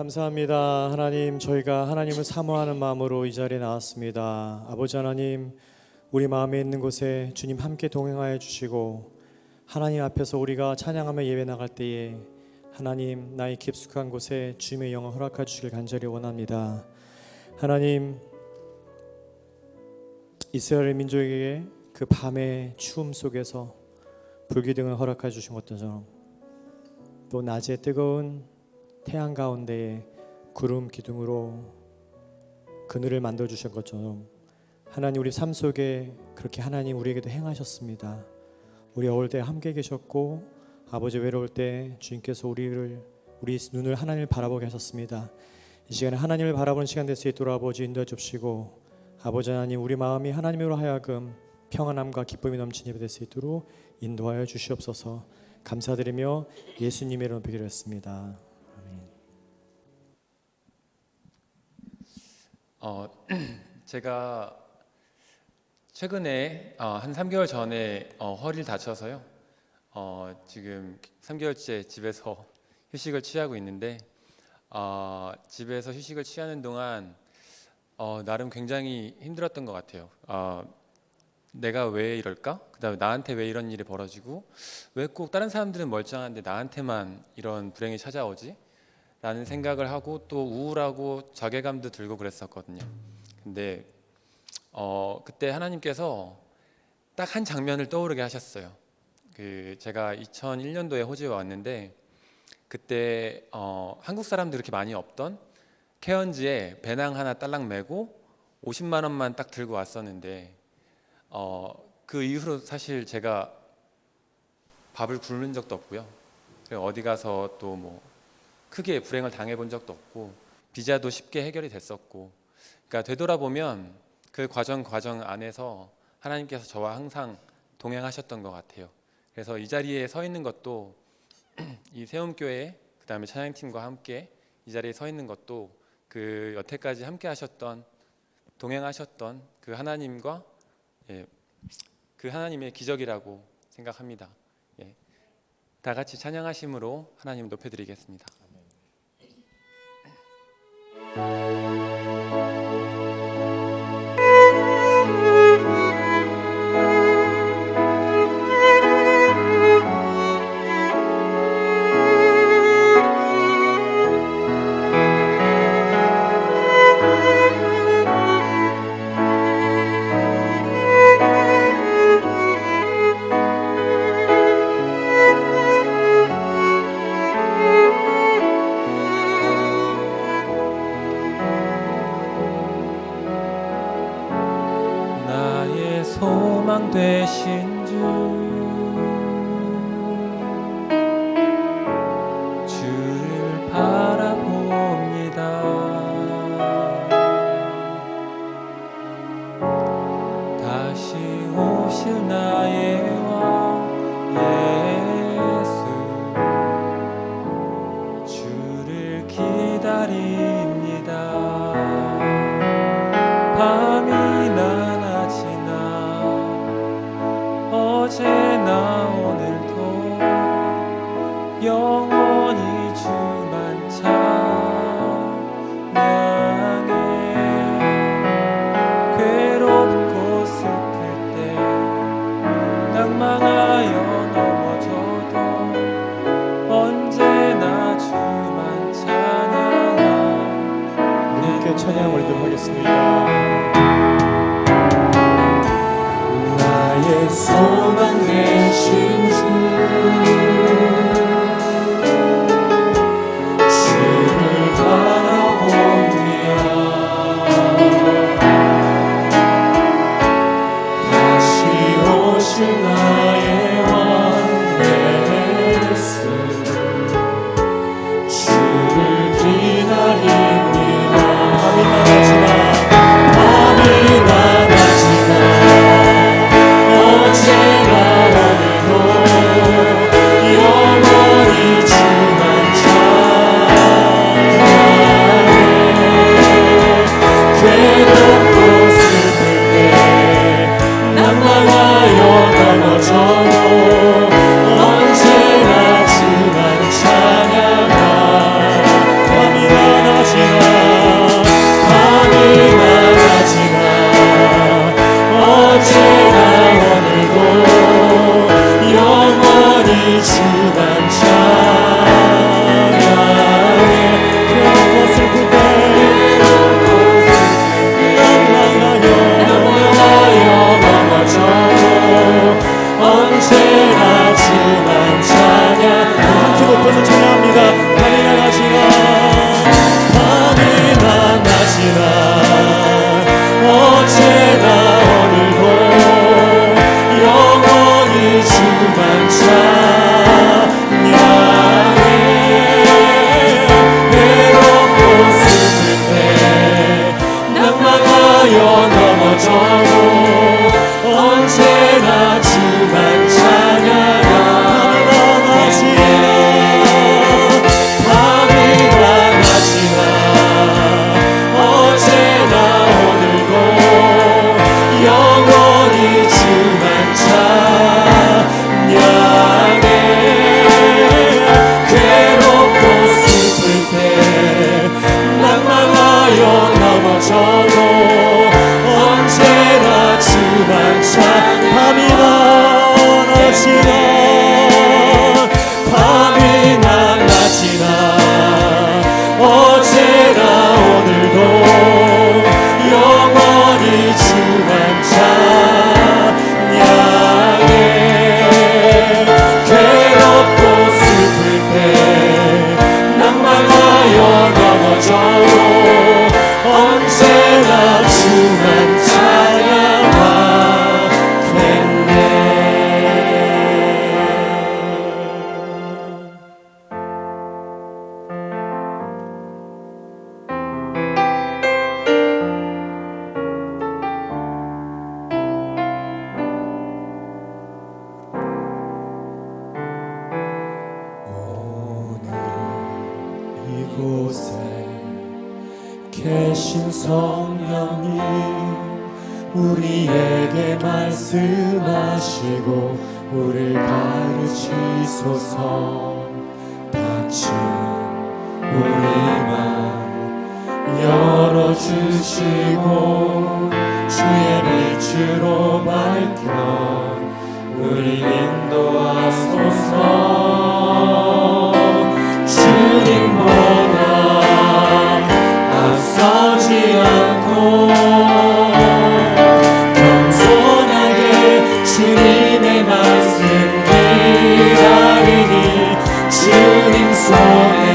감사합니다. 하나님, 저희가 하나님을 사모하는 마음으로 이 자리에 나왔습니다. 아버지 하나님, 우리 마음에 있는 곳에 주님 함께 동행하여 주시고 하나님 앞에서 우리가 찬양하며 예배 나갈 때에 하나님, 나의 깊숙한 곳에 주님의 영을 허락해 주시길 간절히 원합니다. 하나님, 이스라엘 민족에게 그 밤의 추움 속에서 불기둥을 허락해 주신 것처럼 또 낮에 뜨거운 태양 가운데에 구름 기둥으로 그늘을 만들어 주신 것처럼 하나님, 우리 삶 속에 그렇게 하나님 우리에게도 행하셨습니다. 우리 어릴 때 함께 계셨고 아버지 외로울 때 주님께서 우리 눈을 하나님을 바라보게 하셨습니다. 이 시간에 하나님을 바라보는 시간 될 수 있도록 아버지 인도해 주시고 아버지 하나님, 우리 마음이 하나님으로 하여금 평안함과 기쁨이 넘치는 예배 될 수 있도록 인도하여 주시옵소서. 감사드리며 예수님의 이름으로 기도했습니다. 제가 최근에 한 3개월 전에 허리를 다쳐서요. 지금 3개월째 집에서 휴식을 취하고 있는데 집에서 휴식을 취하는 동안 나름 굉장히 힘들었던 것 같아요. 내가 왜 이럴까? 그다음에 나한테 왜 이런 일이 벌어지고 왜 꼭 다른 사람들은 멀쩡한데 나한테만 이런 불행이 찾아오지? 라는 생각을 하고 또 우울하고 자괴감도 들고 그랬었거든요. 근데 그때 하나님께서 딱 한 장면을 떠오르게 하셨어요. 제가 2001년도에 호주에 왔는데 그때 한국 사람들 그렇게 많이 없던 케언즈에 배낭 하나 딸랑 메고 50만 원만 딱 들고 왔었는데 그 이후로 사실 제가 밥을 굶는 적도 없고요. 어디 가서 또 뭐 크게 불행을 당해본 적도 없고 비자도 쉽게 해결이 됐었고, 그러니까 되돌아보면 그 과정 안에서 하나님께서 저와 항상 동행하셨던 것 같아요. 그래서 이 자리에 서 있는 것도 이 세움교회 그다음에 찬양팀과 함께 이 자리에 서 있는 것도 그 여태까지 함께 하셨던 동행하셨던 그 하나님과 그 하나님의 기적이라고 생각합니다. 다 같이 찬양하심으로 하나님 높여드리겠습니다. 소망 되신 주를 바라봅니다. 다시 오실 나의 왕 예수, 주를 기다립니다. 밤이나 어제나 오늘도 영원히 주만 찬양해. 괴롭고 슬플 때 낭망하여 넘어져도 언제나 주만 찬양하네. 함께 찬양 올리도록 하겠습니다. 소망 되신 주를 바라봅니다. 다시 오실 나의 왕 예수, 주를 기다립니다. 밤이 낮이나 어제나 밤이 많아지나 밤이 많아지나 어제나 오늘도 영원히 주만 찬양해 괴롭고 슬플 때 낭만하여 넘어져도 언제나 주만 찬양하겠네. 오늘 이곳에 계신 성령님 우리에게 말씀하시고 우리를 가르치소서. 닫힌 우리 맘 열어주시고 주의 빛으로 밝혀 우리 인도하소서. 주님보다 앞서지 않고 겸손하게 주님의 말씀 기다리니 주님 손에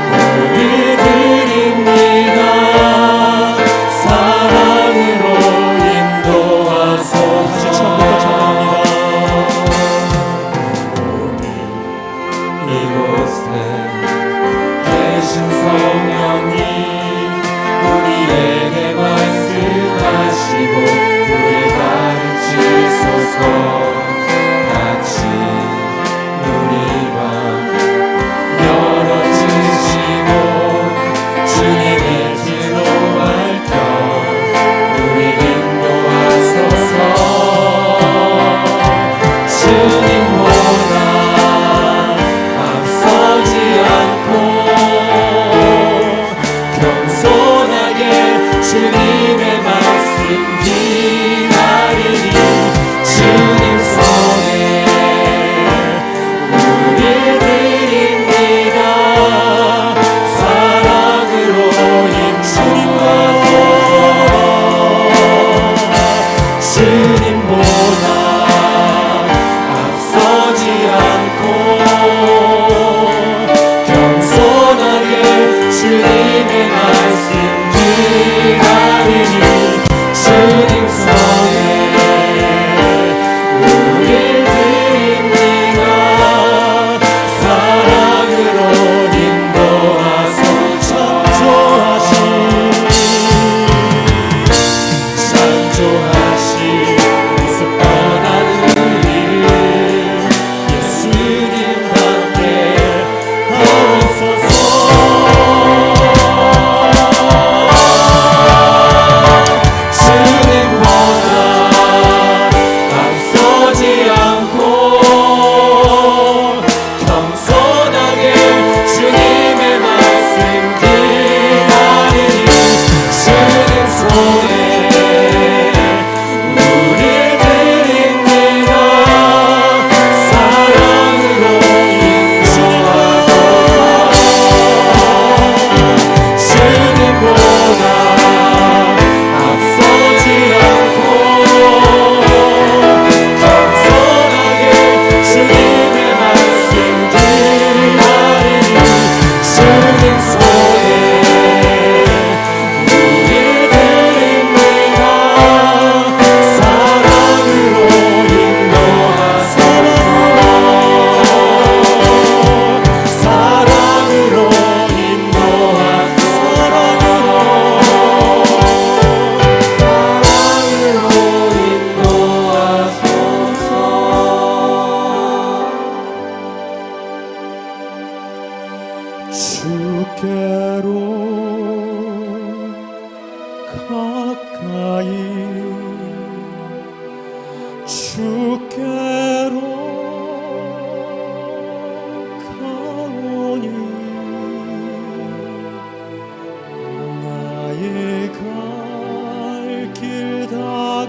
모두 드립니다. 사랑으로 인도하소서. 다시 처음부터 찬양합니다.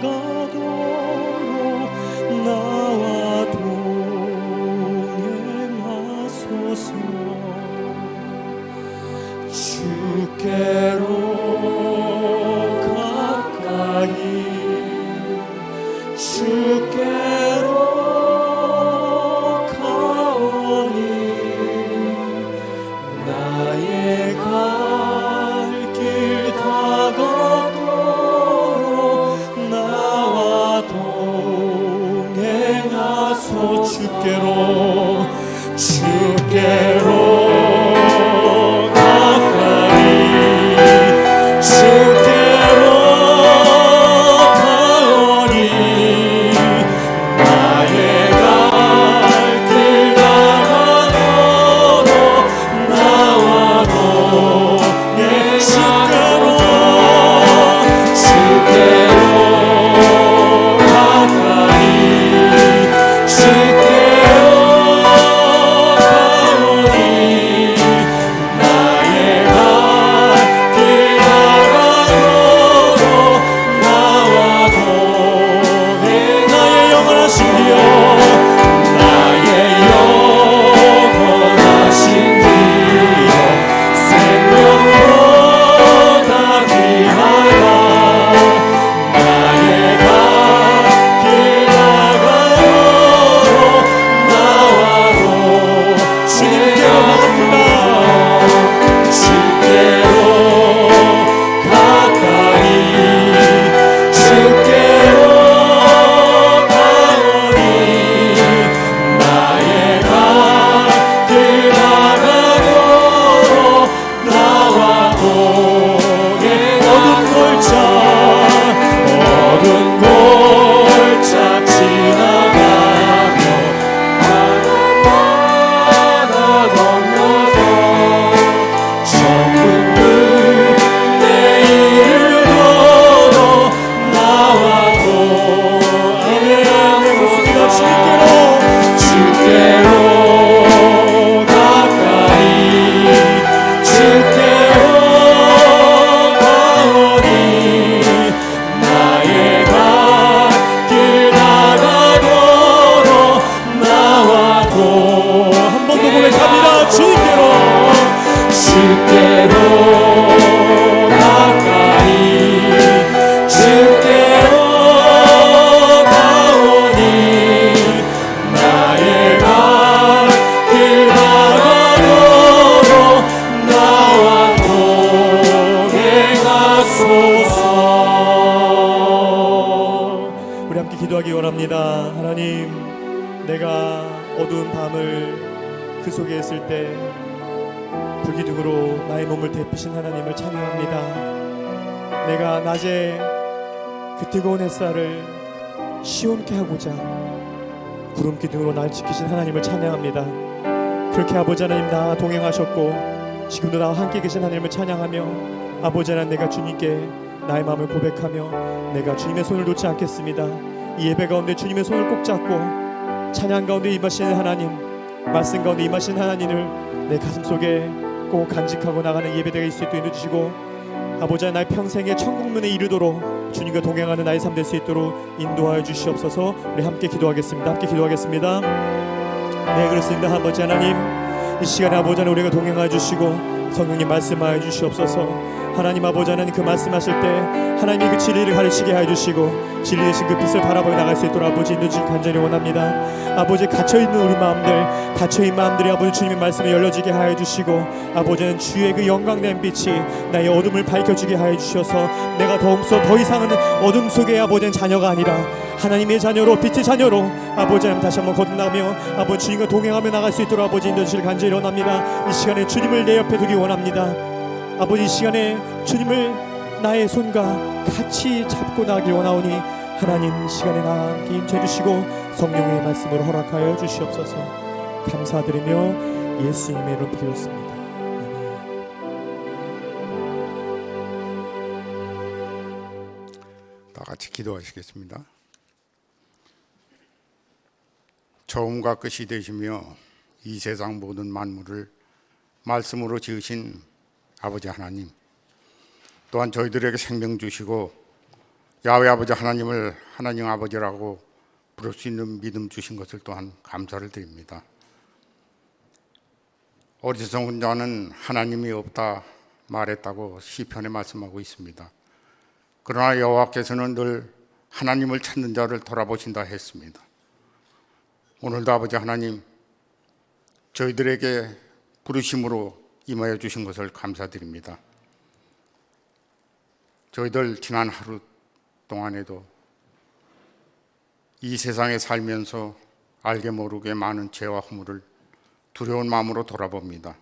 나가도록 나와 동행하소서. 주께로 가까이 주께로 가오니 나의 갈 길 다가도록 나와 동행하소. 주께로 가까이 주께로 가오니 나의 갈 길 다가도록 나와 동행하소서. 주께로 가까이 주께로 가오니 나의 갈 길 다가도록 나와 동행. 나의 영원하신 디여 나의 영원하신 디여 생명보다 귀하다. 나의 갈 길 다가도록 나와 주님께로 나갑니다. 주께로 가까이 주께로 가오니 나의 갈 길 다가도록 나와 동행. 어두운 골짜 지나가며 바다 건너서 천국을 내일도록 나와 동행하소서. 주께로 가까이 주께로 가오니 나의 갈 길 다가도록 나와 한 번 더 고백합니다. 주께로 가까이 주께로 가오니 나의 갈 길 다가도록 나와 동행하소서. 우리 함께 기도하기 원합니다. 하나님, 내가 어두운 밤을 그 속에 있을 때 불기둥으로 나의 몸을 데피신 하나님을 찬양합니다. 내가 낮에 그 뜨거운 햇살을 시원케 하고자 구름 기둥으로 날 지키신 하나님을 찬양합니다. 그렇게 아버지 하나님 나와 동행하셨고 지금도 나와 함께 계신 하나님을 찬양하며 아버지 하나님, 내가 주님께 나의 마음을 고백하며 내가 주님의 손을 놓지 않겠습니다. 이 예배 가운데 주님의 손을 꼭 잡고 찬양 가운데 임하시는 하나님, 말씀 가운데 임하시는 하나님을 내 가슴 속에 꼭 간직하고 나가는 예배대가 있을 수 있도록 인도주시고 아버지 하나님, 나의 평생의 천국문에 이르도록 주님과 동행하는 나의 삶 될 수 있도록 인도하여 주시옵소서. 우리 함께 기도하겠습니다. 함께 기도하겠습니다. 네, 그렇습니다. 아버지 하나님, 이 시간에 아버지 하나님 우리가 동행하여 주시고 성령님 말씀하여 주시옵소서. 하나님 아버지 하나님, 그 말씀하실 때 하나님이 그 진리를 가르치게 하여 주시고 진리 되신 그 빛을 바라보며 나갈 수 있도록 아버지 인도주시기 간절히 원합니다. 아버지, 갇혀있는 우리 마음들, 갇혀있는 마음들이 아버지 주님의 말씀에 열려지게 하여 주시고 아버지는 주의 그 영광된 빛이 나의 어둠을 밝혀주게 하여 주셔서 내가 더 이상은 어둠 속의 아버지는 자녀가 아니라 하나님의 자녀로, 빛의 자녀로 아버지 하나님 다시 한번 거듭나며 아버지 주님과 동행하며 나갈 수 있도록 아버지 인도주시기 간절히 원합니다. 이 시간에 주님을 내 옆에 두기 원합니다. 아버지, 이 시간에 주님을 나의 손과 같이 잡고 나가길 원하오니 하나님, 시간에 나와 함께 임쳐주시고 성령의 말씀으로 허락하여 주시옵소서. 감사드리며 예수님의 이름으로 기도했습니다. 다 같이 기도하시겠습니다. 처음과 끝이 되시며 이 세상 모든 만물을 말씀으로 지으신 아버지 하나님, 또한 저희들에게 생명 주시고 야훼 아버지 하나님을 하나님 아버지라고 부를 수 있는 믿음 주신 것을 또한 감사를 드립니다. 어리석은 자는 하나님이 없다 말했다고 시편에 말씀하고 있습니다. 그러나 여호와께서는 늘 하나님을 찾는 자를 돌아보신다 했습니다. 오늘도 아버지 하나님, 저희들에게 부르심으로 임하여 주신 것을 감사드립니다. 저희들 지난 하루 동안에도 이 세상에 살면서 알게 모르게 많은 죄와 허물을 두려운 마음으로 돌아봅니다.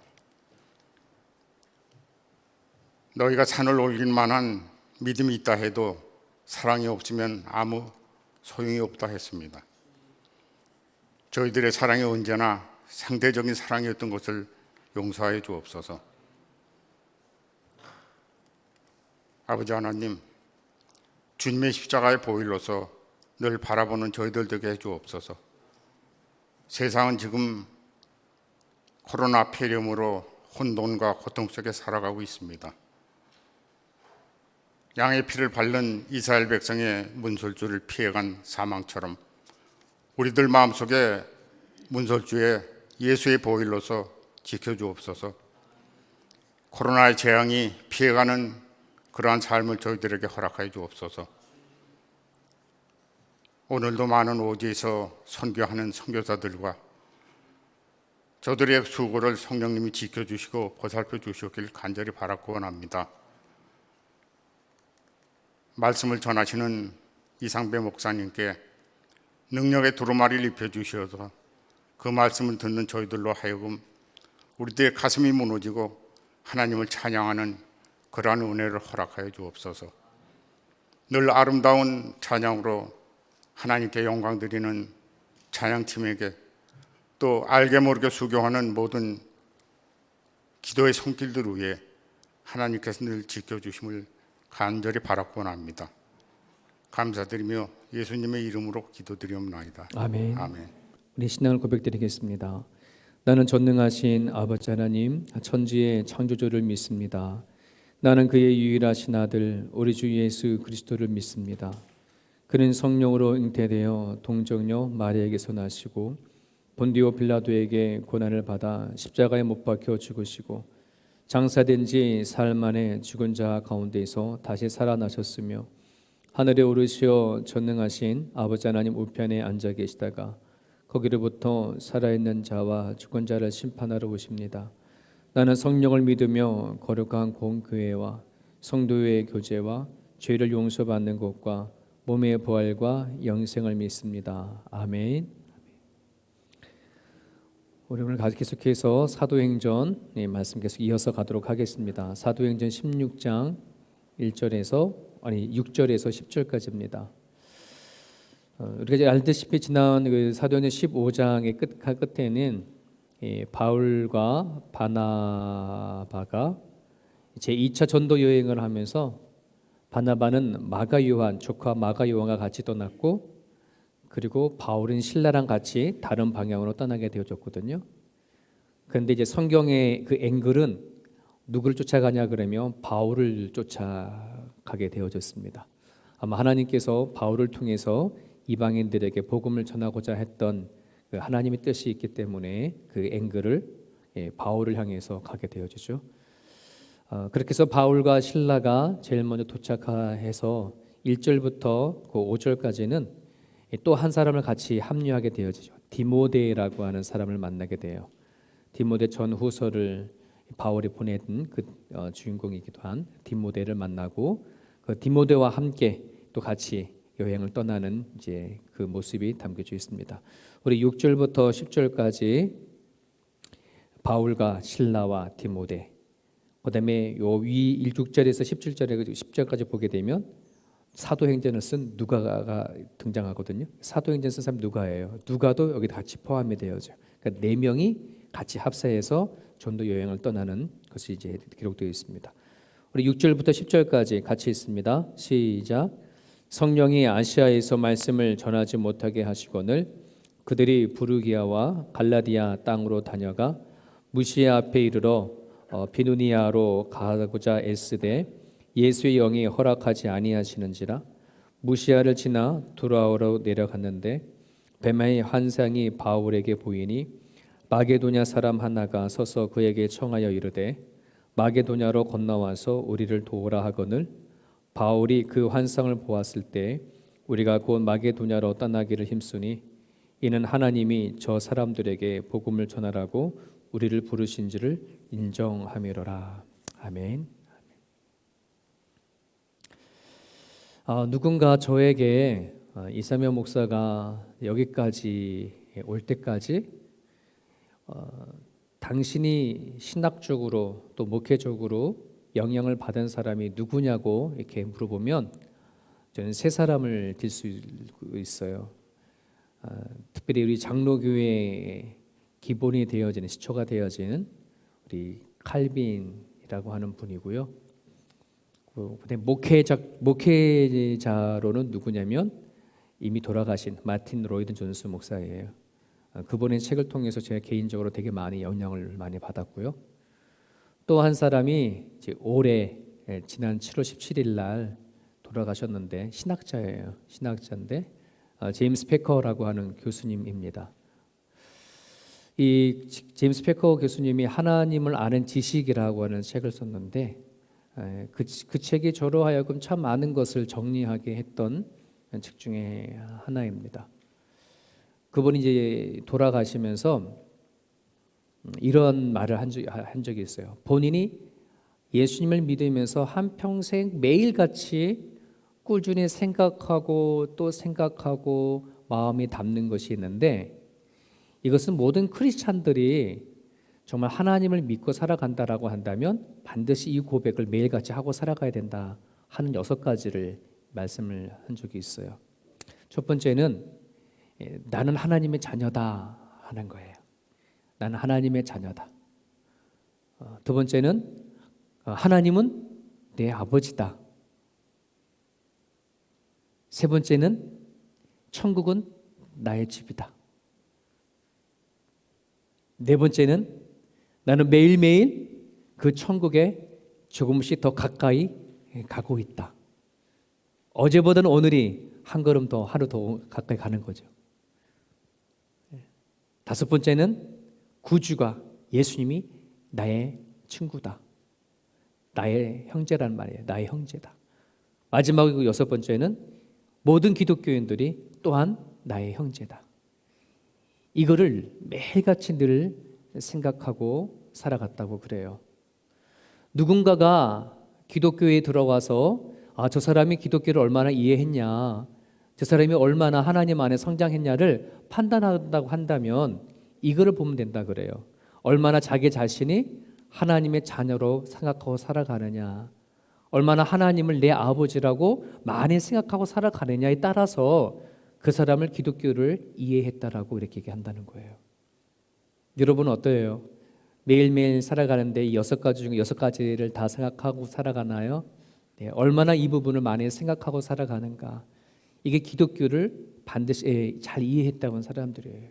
너희가 산을 올릴 만한 믿음이 있다 해도 사랑이 없으면 아무 소용이 없다 했습니다. 저희들의 사랑이 언제나 상대적인 사랑이었던 것을 용서하여 주옵소서. 아버지 하나님, 주님의 십자가의 보혈로서 늘 바라보는 저희들 되게 해 주옵소서. 세상은 지금 코로나 폐렴으로 혼돈과 고통 속에 살아가고 있습니다. 양의 피를 바른 이스라엘 백성의 문설주를 피해간 사망처럼 우리들 마음속에 문설주에 예수의 보혈로서 지켜주옵소서. 코로나의 재앙이 피해가는 그러한 삶을 저희들에게 허락하여 주옵소서. 오늘도 많은 오지에서 선교하는 선교사들과 저들의 수고를 성령님이 지켜주시고 보살펴 주시길 간절히 바라고 원합니다. 말씀을 전하시는 이상배 목사님께 능력의 두루마리를 입혀주셔서 그 말씀을 듣는 저희들로 하여금 우리들의 가슴이 무너지고 하나님을 찬양하는 그러한 은혜를 허락하여 주옵소서. 늘 아름다운 찬양으로 하나님께 영광 드리는 찬양팀에게 또 알게 모르게 수교하는 모든 기도의 손길들 위에 하나님께서 늘 지켜주심을 간절히 바라고 원합니다. 감사드리며 예수님의 이름으로 기도드리옵나이다. 아멘. 아멘. 우리 신앙을 고백드리겠습니다. 나는 전능하신 아버지 하나님, 천지의 창조주를 믿습니다. 나는 그의 유일하신 아들 우리 주 예수 그리스도를 믿습니다. 그는 성령으로 잉태되어 동정녀 마리아에게서 나시고 본디오 빌라도에게 고난을 받아 십자가에 못 박혀 죽으시고 장사된 지 사흘 만에 죽은 자 가운데서 다시 살아나셨으며 하늘에 오르시어 전능하신 아버지 하나님 우편에 앉아 계시다가 거기로부터 살아있는 자와 죽은 자를 심판하러 오십니다. 나는 성령을 믿으며 거룩한 공교회와 성도의 교제와 죄를 용서받는 것과 몸의 부활과 영생을 믿습니다. 아멘. 우리 오늘 계속해서 사도행전 말씀 계속 이어서 가도록 하겠습니다. 사도행전 16장 6절에서 10절까지입니다. 우리가 알다시피 지난 그 사도행전 15장의 끝에는 바울과 바나바가 제 2차 전도 여행을 하면서 바나바는 마가 요한 조카 마가 요한과 같이 떠났고 그리고 바울은 신라랑 같이 다른 방향으로 떠나게 되어졌거든요. 그런데 이제 성경의 그 앵글은 누구를 쫓아가냐 그러면 바울을 쫓아가게 되어졌습니다. 아마 하나님께서 바울을 통해서 이방인들에게 복음을 전하고자 했던 그 하나님의 뜻이 있기 때문에 그 앵글을 바울을 향해서 가게 되어지죠. 그렇게 해서 바울과 신라가 제일 먼저 도착해서 1절부터 그 5절까지는 또 한 사람을 같이 합류하게 되어지죠. 디모데라고 하는 사람을 만나게 돼요. 디모데 전후서를 바울이 보낸 그 주인공이기도 한 디모데를 만나고 그 디모데와 함께 또 같이 여행을 떠나는 이제 그 모습이 담겨져 있습니다. 우리 6절부터 10절까지 바울과 신라와 디모데, 그다음에 요 위 6절에서 10절까지 보게 되면 사도행전을 쓴 누가가 등장하거든요. 사도행전 쓴 사람 누가예요. 누가도 여기 같이 포함이 되어져. 그러니까 4명이 같이 합사해서 전도 여행을 떠나는 것이 이제 기록되어 있습니다. 우리 6절부터 10절까지 같이 있습니다. 시작. 성령이 아시아에서 말씀을 전하지 못하게 하시거늘 그들이 부르기아와 갈라디아 땅으로 다녀가 무시아 앞에 이르러 비누니아로 가고자 애쓰되 예수의 영이 허락하지 아니하시는지라 무시아를 지나 두라오로 내려갔는데 뱀의 환상이 바울에게 보이니 마게도냐 사람 하나가 서서 그에게 청하여 이르되 마게도냐로 건너와서 우리를 도우라 하거늘 바울이 그 환상을 보았을 때 우리가 곧 마게도냐로 떠나기를 힘쓰니 이는 하나님이 저 사람들에게 복음을 전하라고 우리를 부르신지를 인정함이로라. 아멘. 누군가 저에게 이사면 목사가 여기까지 올 때까지 당신이 신학적으로 또 목회적으로 영향을 받은 사람이 누구냐고 이렇게 물어보면 저는 세 사람을 들 수 있어요. 특별히 우리 장로교회의 기본이 되어지는 시초가 되어지는 우리 칼빈이라고 하는 분이고요. 근데 목회자로는 누구냐면 이미 돌아가신 마틴 로이드 존스 목사예요. 그분의 책을 통해서 제가 개인적으로 되게 많이 영향을 많이 받았고요. 또 한 사람이 이제 올해 지난 7월 17일 날 돌아가셨는데 신학자예요. 신학자인데 제임스 패커라고 하는 교수님입니다. 이 제임스 패커 교수님이 하나님을 아는 지식이라고 하는 책을 썼는데 그 책이 저로 하여금 참 많은 것을 정리하게 했던 책 중에 하나입니다. 그분이 이제 돌아가시면서 이런 말을 한 적이 있어요. 본인이 예수님을 믿으면서 한평생 매일같이 꾸준히 생각하고 또 생각하고 마음이 담는 것이 있는데 이것은 모든 크리스찬들이 정말 하나님을 믿고 살아간다라고 한다면 반드시 이 고백을 매일같이 하고 살아가야 된다 하는 6가지를 말씀을 한 적이 있어요. 첫 번째는 나는 하나님의 자녀다 하는 거예요. 나는 하나님의 자녀다. 두 번째는 하나님은 내 아버지다. 세 번째는 천국은 나의 집이다. 네 번째는 나는 매일매일 그 천국에 조금씩 더 가까이 가고 있다. 어제보다는 오늘이 한 걸음 더 하루 더 가까이 가는 거죠. 다섯 번째는 구주가 예수님이 나의 친구다. 나의 형제란 말이에요. 나의 형제다. 마지막이고 6번째는 모든 기독교인들이 또한 나의 형제다. 이거를 매일같이 늘 생각하고 살아갔다고 그래요. 누군가가 기독교에 들어와서 저 사람이 기독교를 얼마나 이해했냐, 저 사람이 얼마나 하나님 안에 성장했냐를 판단한다고 한다면 이거를 보면 된다 그래요. 얼마나 자기 자신이 하나님의 자녀로 생각하고 살아가느냐, 얼마나 하나님을 내 아버지라고 많이 생각하고 살아가느냐에 따라서 그 사람을 기독교를 이해했다라고 이렇게 얘기한다는 거예요. 여러분은 어떠해요? 매일매일 살아가는데 이 6가지 중에 6가지를 다 생각하고 살아가나요? 네, 얼마나 이 부분을 많이 생각하고 살아가는가. 이게 기독교를 반드시 잘 이해했다는 사람들이에요.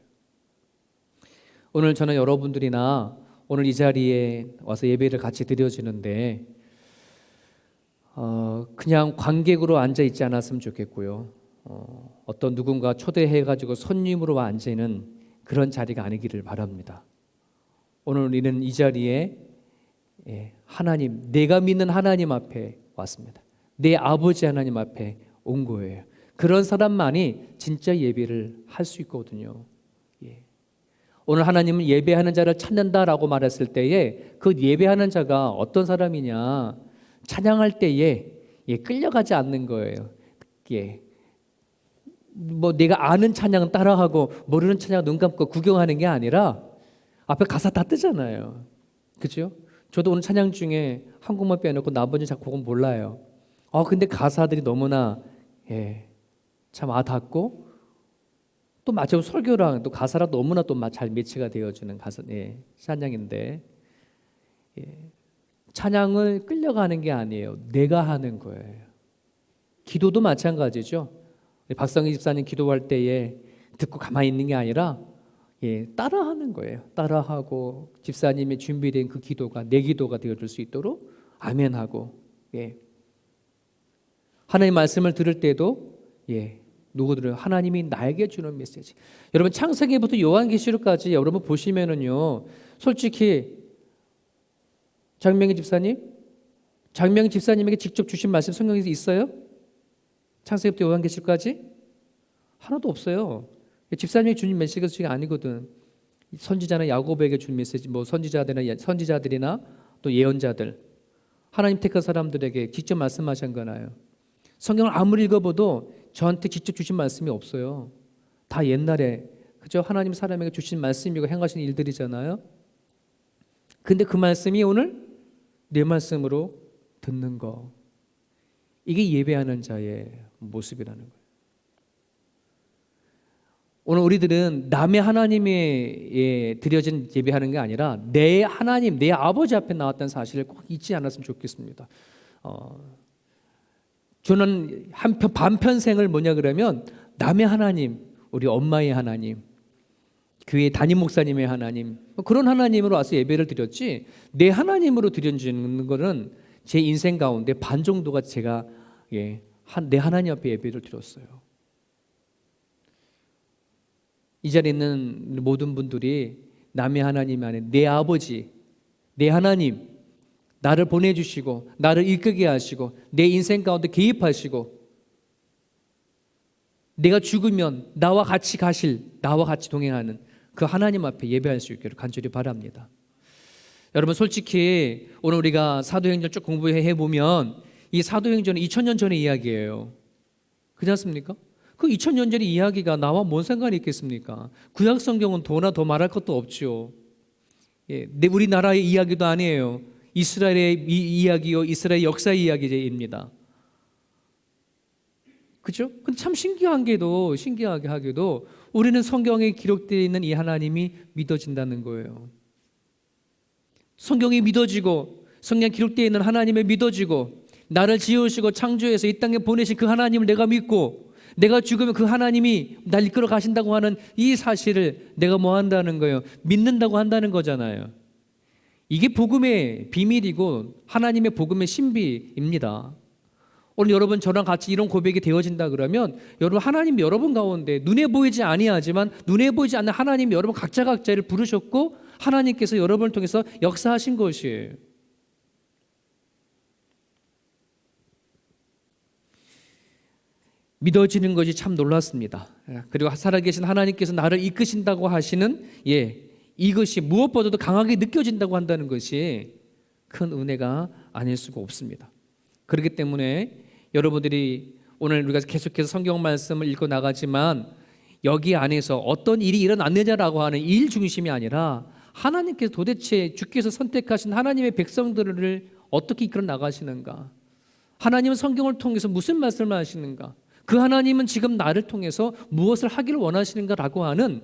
오늘 저는 여러분들이나 오늘 이 자리에 와서 예배를 같이 드려지는데 그냥 관객으로 앉아 있지 않았으면 좋겠고요. 어떤 누군가 초대해가지고 손님으로 앉는 그런 자리가 아니기를 바랍니다. 오늘 우리는 이 자리에 하나님, 내가 믿는 하나님 앞에 왔습니다. 내 아버지 하나님 앞에 온 거예요. 그런 사람만이 진짜 예배를 할 수 있거든요. 오늘 하나님은 예배하는 자를 찾는다라고 말했을 때에 그 예배하는 자가 어떤 사람이냐, 찬양할 때에 끌려가지 않는 거예요. 뭐 내가 아는 찬양은 따라하고 모르는 찬양 눈 감고 구경하는 게 아니라 앞에 가사 다 뜨잖아요. 그렇죠? 저도 오늘 찬양 중에 한국만 빼놓고 나머지 작곡은 몰라요. 근데 가사들이 너무나 참 와닿고 또 마치 설교랑 또 가사랑 너무나 또 잘 매치가 되어주는 가사, 찬양인데 찬양을 끌려가는 게 아니에요. 내가 하는 거예요. 기도도 마찬가지죠. 박성희 집사님 기도할 때에 듣고 가만히 있는 게 아니라 따라하는 거예요. 따라하고 집사님이 준비된 그 기도가 내 기도가 되어줄 수 있도록 아멘하고 하나님 말씀을 들을 때도 누구들은 하나님이 나에게 주는 메시지. 여러분 창세기부터 요한계시록까지 여러분 보시면은요, 솔직히 장명희 집사님에게 직접 주신 말씀 성경에서 있어요? 창세기부터 요한계시록까지 하나도 없어요. 집사님이 주신 메시지가 아니거든. 선지자나 야고보에게 준 메시지, 뭐 선지자들이나 또 예언자들, 하나님 택한 사람들에게 직접 말씀하신 거나요. 성경을 아무리 읽어봐도 저한테 직접 주신 말씀이 없어요. 다 옛날에 그저 하나님 사람에게 주신 말씀이고 행하신 일들이잖아요. 근데 그 말씀이 오늘 내 말씀으로 듣는 거, 이게 예배하는 자의 모습이라는 거예요. 오늘 우리들은 남의 하나님에 드려진 예배하는 게 아니라 내 하나님, 내 아버지 앞에 나왔다는 사실을 꼭 잊지 않았으면 좋겠습니다. 저는 반편생을 뭐냐 그러면 남의 하나님, 우리 엄마의 하나님, 교회 담임 목사님의 하나님, 그런 하나님으로 와서 예배를 드렸지, 내 하나님으로 드려지는 거는 제 인생 가운데 반 정도가 제가 내 하나님 앞에 예배를 드렸어요. 이 자리에 있는 모든 분들이 남의 하나님 안에 내 아버지, 내 하나님, 나를 보내주시고 나를 이끌게 하시고 내 인생 가운데 개입하시고 내가 죽으면 나와 같이 가실, 나와 같이 동행하는 그 하나님 앞에 예배할 수 있기를 간절히 바랍니다. 여러분 솔직히 오늘 우리가 사도행전 쭉 공부해 보면 이 사도행전은 2000년 전의 이야기예요. 그렇지 않습니까? 그 2000년 전의 이야기가 나와 뭔 상관이 있겠습니까? 구약 성경은 더나 더 말할 것도 없죠. 우리나라의 이야기도 아니에요. 이스라엘의 이야기요, 이스라엘 역사의 이야기입니다. 그렇죠? 근데 참 신기하게 하게도 우리는 성경에 기록되어 있는 이 하나님이 믿어진다는 거예요. 성경이 믿어지고 성경에 기록되어 있는 하나님이 믿어지고 나를 지으시고 창조해서 이 땅에 보내신 그 하나님을 내가 믿고 내가 죽으면 그 하나님이 날 이끌어 가신다고 하는 이 사실을 내가 뭐 한다는 거예요? 믿는다고 한다는 거잖아요. 이게 복음의 비밀이고 하나님의 복음의 신비입니다. 오늘 여러분 저랑 같이 이런 고백이 되어진다 그러면 여러분 하나님 여러분 가운데 눈에 보이지 아니하지만 눈에 보이지 않는 하나님 여러분 각자를 부르셨고 하나님께서 여러분을 통해서 역사하신 것이에요. 믿어지는 것이 참 놀랐습니다. 그리고 살아계신 하나님께서 나를 이끄신다고 하시는 이것이 무엇보다도 강하게 느껴진다고 한다는 것이 큰 은혜가 아닐 수가 없습니다. 그렇기 때문에 여러분들이 오늘 우리가 계속해서 성경 말씀을 읽고 나가지만 여기 안에서 어떤 일이 일어났느냐라고 하는 일 중심이 아니라 하나님께서 도대체 주께서 선택하신 하나님의 백성들을 어떻게 이끌어 나가시는가, 하나님은 성경을 통해서 무슨 말씀을 하시는가, 그 하나님은 지금 나를 통해서 무엇을 하기를 원하시는가라고 하는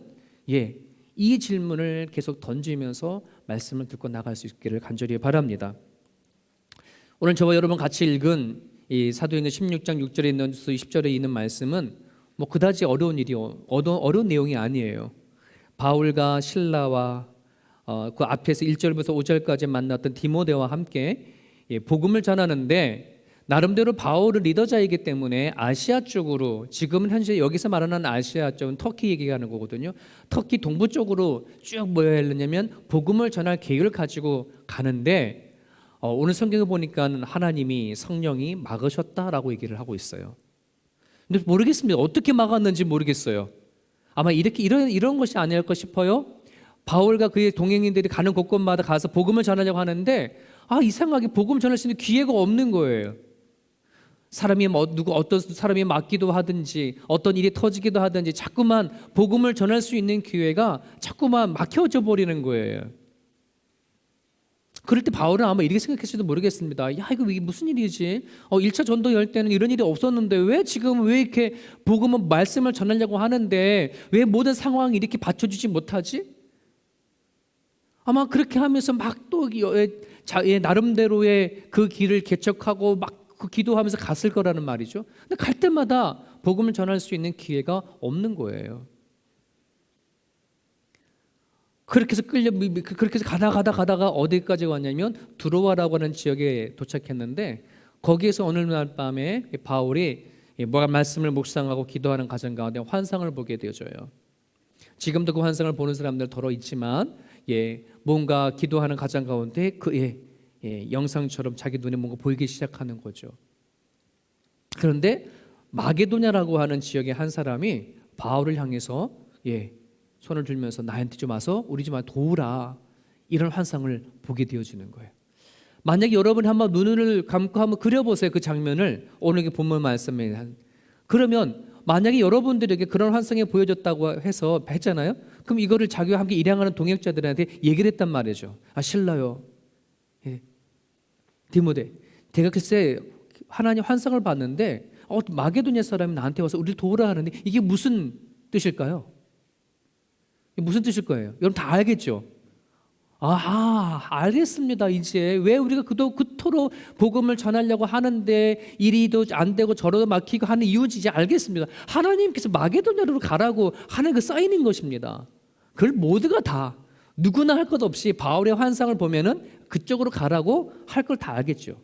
이 질문을 계속 던지면서 말씀을 듣고 나갈 수 있기를 간절히 바랍니다. 오늘 저와 여러분 같이 읽은 이 사도행전 16장 6절에 있는 20절에 있는 말씀은 뭐 그다지 어려운 내용이 아니에요. 바울과 실라와 그 앞에서 1절부터 5절까지 만났던 디모데와 함께 복음을 전하는데 나름대로 바울은 리더자이기 때문에 아시아 쪽으로, 지금은 현재 여기서 말하는 아시아 쪽은 터키 얘기하는 거거든요. 터키 동부 쪽으로 쭉 모여야 하려면 복음을 전할 계획을 가지고 가는데 오늘 성경에 보니까 하나님이 성령이 막으셨다라고 얘기를 하고 있어요. 근데 모르겠습니다. 어떻게 막았는지 모르겠어요. 아마 이런 것이 아닐까 싶어요. 바울과 그의 동행인들이 가는 곳곳마다 가서 복음을 전하려고 하는데 이상하게 복음 전할 수 있는 기회가 없는 거예요. 어떤 사람이 맞기도 하든지 어떤 일이 터지기도 하든지 자꾸만 복음을 전할 수 있는 기회가 자꾸만 막혀져 버리는 거예요. 그럴 때 바울은 아마 이렇게 생각했을지도 모르겠습니다. 이거 무슨 일이지? 1차 전도 열 때는 이런 일이 없었는데 왜 이렇게 복음을 말씀을 전하려고 하는데 왜 모든 상황이 이렇게 받쳐주지 못하지? 아마 그렇게 하면서 막 또 나름대로의 그 길을 개척하고 막 그 기도하면서 갔을 거라는 말이죠. 근데 갈 때마다 복음을 전할 수 있는 기회가 없는 거예요. 그렇게 해서 가다가 어디까지 왔냐면 두로아라고 하는 지역에 도착했는데 거기에서 어느 날 밤에 바울이 뭐가 말씀을 묵상하고 기도하는 가정 가운데 환상을 보게 되어져요. 지금도 그 환상을 보는 사람들 더러 있지만 뭔가 기도하는 가정 가운데 영상처럼 자기 눈에 뭔가 보이기 시작하는 거죠. 그런데 마게도냐라고 하는 지역의 한 사람이 바울을 향해서 손을 들면서 나한테 좀 와서 우리 좀 도우라, 이런 환상을 보게 되어지는 거예요. 만약에 여러분이 한번 눈을 감고 한번 그려보세요. 그 장면을 오늘 본문 말씀에 그러면 만약에 여러분들에게 그런 환상이 보여졌다고 해서 했잖아요. 그럼 이거를 자기와 함께 일행하는 동역자들한테 얘기를 했단 말이죠. 신라요, 디모데, 내가 글쎄 하나님 환상을 봤는데 마게도냐 사람이 나한테 와서 우리를 도우라 하는데 이게 무슨 뜻일까요? 무슨 뜻일 거예요? 여러분 다 알겠죠? 알겠습니다. 이제 왜 우리가 그토록 복음을 전하려고 하는데 이리도 안 되고 저러도 막히고 하는 이유인지 이제 알겠습니다. 하나님께서 마게도냐로 가라고 하는 그 사인인 것입니다. 그걸 모두가 다 누구나 할 것 없이 바울의 환상을 보면은 그쪽으로 가라고 할 걸 다 알겠죠.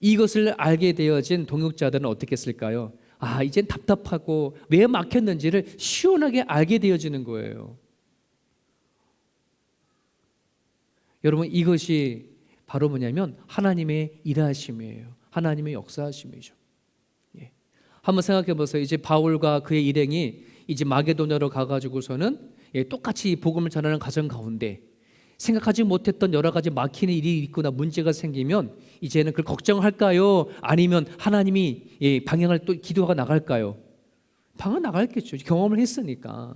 이것을 알게 되어진 동역자들은 어떻게 했을까요? 이젠 답답하고 왜 막혔는지를 시원하게 알게 되어지는 거예요. 여러분, 이것이 바로 뭐냐면 하나님의 일하심이에요. 하나님의 역사하심이죠. 한번 생각해 보세요. 이제 바울과 그의 일행이 이제 마게도냐로 가가지고서는 똑같이 복음을 전하는 과정 가운데 생각하지 못했던 여러 가지 막히는 일이 있거나 문제가 생기면 이제는 그걸 걱정할까요? 아니면 하나님이 방향을 또 기도가 나갈까요? 방향 나갈겠죠. 경험을 했으니까.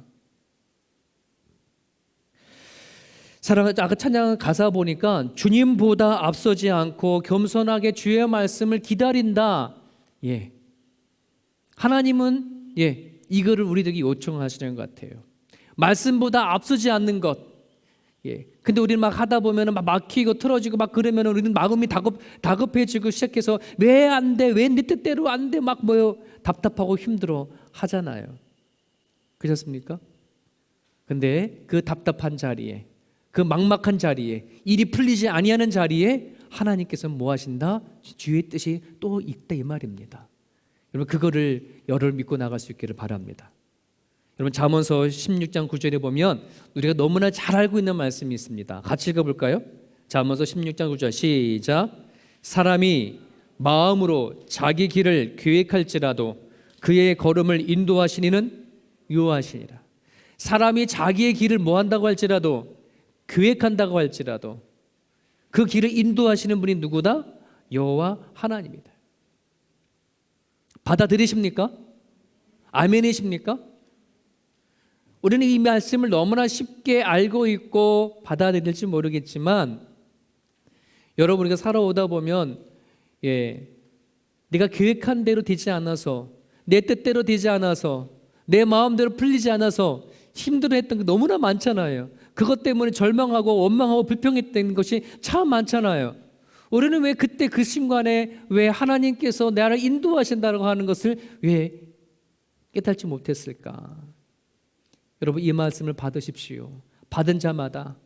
사랑하는 아까 찬양 가사 보니까 주님보다 앞서지 않고 겸손하게 주의 말씀을 기다린다. 하나님은 이거를 우리에게 요청하시는 것 같아요. 말씀보다 앞서지 않는 것. 근데 우리는 막 하다 보면 막 막히고 틀어지고 막 그러면 우리는 마음이 다급해지고 시작해서 왜 안 돼? 왜 내 뜻대로 안 돼? 막 답답하고 힘들어 하잖아요. 그렇습니까? 근데 그 답답한 자리에, 그 막막한 자리에, 일이 풀리지 아니하는 자리에 하나님께서 뭐 하신다? 주의 뜻이 또 있다, 이 말입니다. 여러분, 그거를 열을 믿고 나갈 수 있기를 바랍니다. 여러분, 잠언서 16장 9절에 보면 우리가 너무나 잘 알고 있는 말씀이 있습니다. 같이 읽어볼까요? 잠언서 16장 9절 시작. 사람이 마음으로 자기 길을 계획할지라도 그의 걸음을 인도하시니는 여호와시니라. 사람이 자기의 길을 뭐 한다고 할지라도, 계획한다고 할지라도 그 길을 인도하시는 분이 누구다? 여호와 하나님이다. 받아들이십니까? 아멘이십니까? 우리는 이 말씀을 너무나 쉽게 알고 있고 받아들일지 모르겠지만 여러분, 우리가 살아오다 보면 내가 계획한 대로 되지 않아서, 내 뜻대로 되지 않아서, 내 마음대로 풀리지 않아서 힘들어했던 게 너무나 많잖아요. 그것 때문에 절망하고 원망하고 불평했던 것이 참 많잖아요. 우리는 왜 그때 그 순간에 왜 하나님께서 나를 인도하신다고 하는 것을 왜 깨닫지 못했을까? 여러분, 이 말씀을 받으십시오. 받은 자마다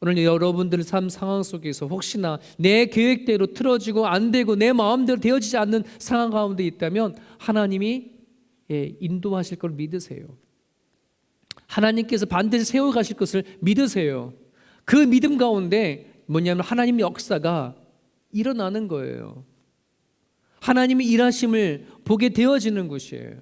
오늘 여러분들의 삶 상황 속에서 혹시나 내 계획대로 틀어지고 안 되고 내 마음대로 되어지지 않는 상황 가운데 있다면 하나님이 인도하실 걸 믿으세요. 하나님께서 반드시 세워가실 것을 믿으세요. 그 믿음 가운데 뭐냐면 하나님의 역사가 일어나는 거예요. 하나님의 일하심을 보게 되어지는 것이에요.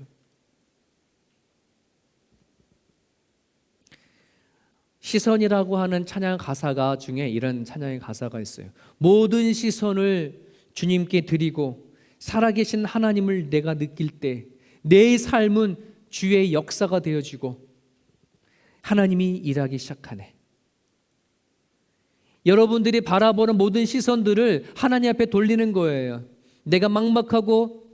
시선이라고 하는 찬양 가사가 중에 이런 찬양의 가사가 있어요. 모든 시선을 주님께 드리고 살아계신 하나님을 내가 느낄 때 내 삶은 주의 역사가 되어지고 하나님이 일하기 시작하네. 여러분들이 바라보는 모든 시선들을 하나님 앞에 돌리는 거예요. 내가 막막하고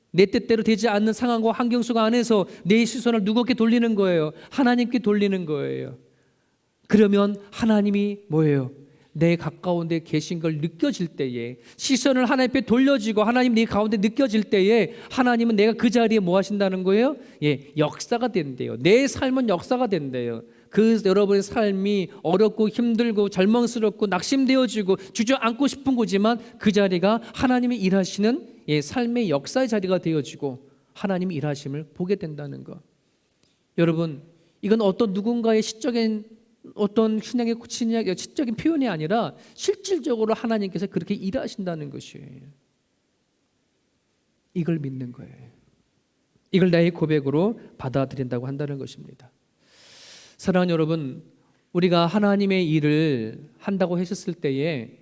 내 뜻대로 되지 않는 상황과 환경 속 안에서 내 시선을 누구께 돌리는 거예요? 하나님께 돌리는 거예요. 그러면 하나님이 뭐예요? 내 가까운 데 계신 걸 느껴질 때에, 시선을 하나님 앞에 돌려지고 하나님 내 가운데 느껴질 때에 하나님은 내가 그 자리에 뭐 하신다는 거예요? 역사가 된대요. 내 삶은 역사가 된대요. 그 여러분의 삶이 어렵고 힘들고 절망스럽고 낙심되어지고 주저앉고 싶은 거지만 그 자리가 하나님이 일하시는 삶의 역사의 자리가 되어지고 하나님이 일하심을 보게 된다는 것. 여러분, 이건 어떤 누군가의 시적인 어떤 신앙의 시적인 표현이 아니라 실질적으로 하나님께서 그렇게 일하신다는 것이에요. 이걸 믿는 거예요. 이걸 나의 고백으로 받아들인다고 한다는 것입니다. 사랑하는 여러분, 우리가 하나님의 일을 한다고 했었을 때에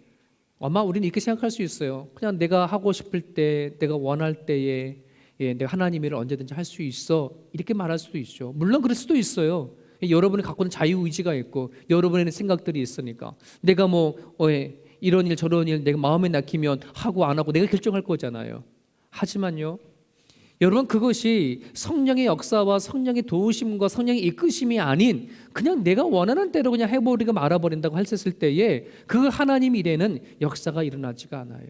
아마 우리는 이렇게 생각할 수 있어요. 그냥 내가 하고 싶을 때, 내가 원할 때에 내가 하나님 일을 언제든지 할 수 있어, 이렇게 말할 수도 있죠. 물론 그럴 수도 있어요. 여러분이 갖고 있는 자유의지가 있고 여러분에는 생각들이 있으니까 내가 이런 일 저런 일 내가 마음에 낙히면 하고 안 하고 내가 결정할 거잖아요. 하지만요, 여러분, 그것이 성령의 역사와 성령의 도우심과 성령의 이끄심이 아닌 그냥 내가 원하는 대로 그냥 해버리고 말아버린다고 했을 때에 그 하나님 일에는 역사가 일어나지가 않아요.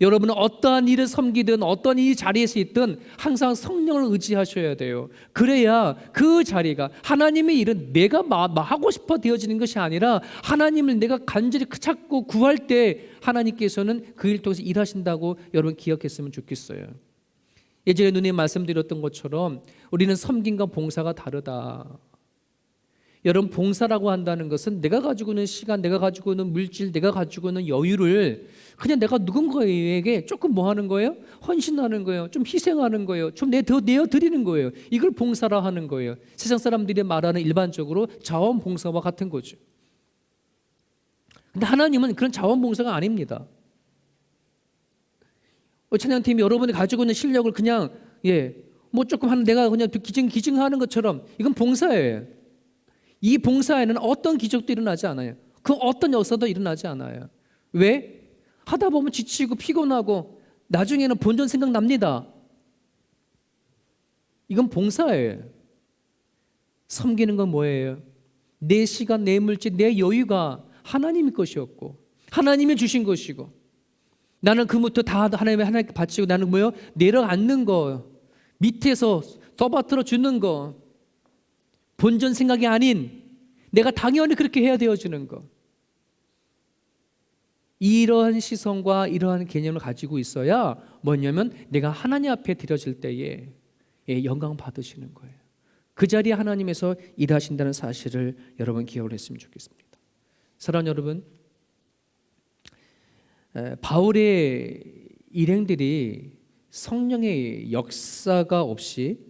여러분은 어떠한 일을 섬기든 어떤 이 자리에서 있든 항상 성령을 의지하셔야 돼요. 그래야 그 자리가 하나님의 일은 내가 하고 싶어 되어지는 것이 아니라 하나님을 내가 간절히 찾고 구할 때 하나님께서는 그 일 통해서 일하신다고 여러분 기억했으면 좋겠어요. 예전에 누님 말씀드렸던 것처럼 우리는 섬김과 봉사가 다르다. 여러분, 봉사라고 한다는 것은 내가 가지고 있는 시간, 내가 가지고 있는 물질, 내가 가지고 있는 여유를 그냥 내가 누군가에게 조금 뭐 하는 거예요? 헌신하는 거예요. 좀 희생하는 거예요. 좀 더 내어드리는 거예요. 이걸 봉사라 하는 거예요. 세상 사람들이 말하는 일반적으로 자원봉사와 같은 거죠. 근데 하나님은 그런 자원봉사가 아닙니다. 찬양팀이 여러분이 가지고 있는 실력을 그냥 뭐 조금 하는 내가 그냥 기증하는 것처럼 이건 봉사예요. 이 봉사에는 어떤 기적도 일어나지 않아요. 그 어떤 역사도 일어나지 않아요. 왜? 하다 보면 지치고 피곤하고 나중에는 본전 생각납니다. 이건 봉사예요. 섬기는 건 뭐예요? 내 시간, 내 물질, 내 여유가 하나님의 것이었고 하나님이 주신 것이고 나는 그부터 다 하나님께 바치고 나는 뭐요? 내려앉는 거, 밑에서 떠받들어 주는 거, 본전 생각이 아닌 내가 당연히 그렇게 해야 되어지는 것. 이러한 시선과 이러한 개념을 가지고 있어야 뭐냐면 내가 하나님 앞에 드려질 때에 영광 받으시는 거예요. 그 자리에 하나님에서 일하신다는 사실을 여러분 기억을 했으면 좋겠습니다. 사랑하는 여러분, 바울의 일행들이 성령의 역사가 없이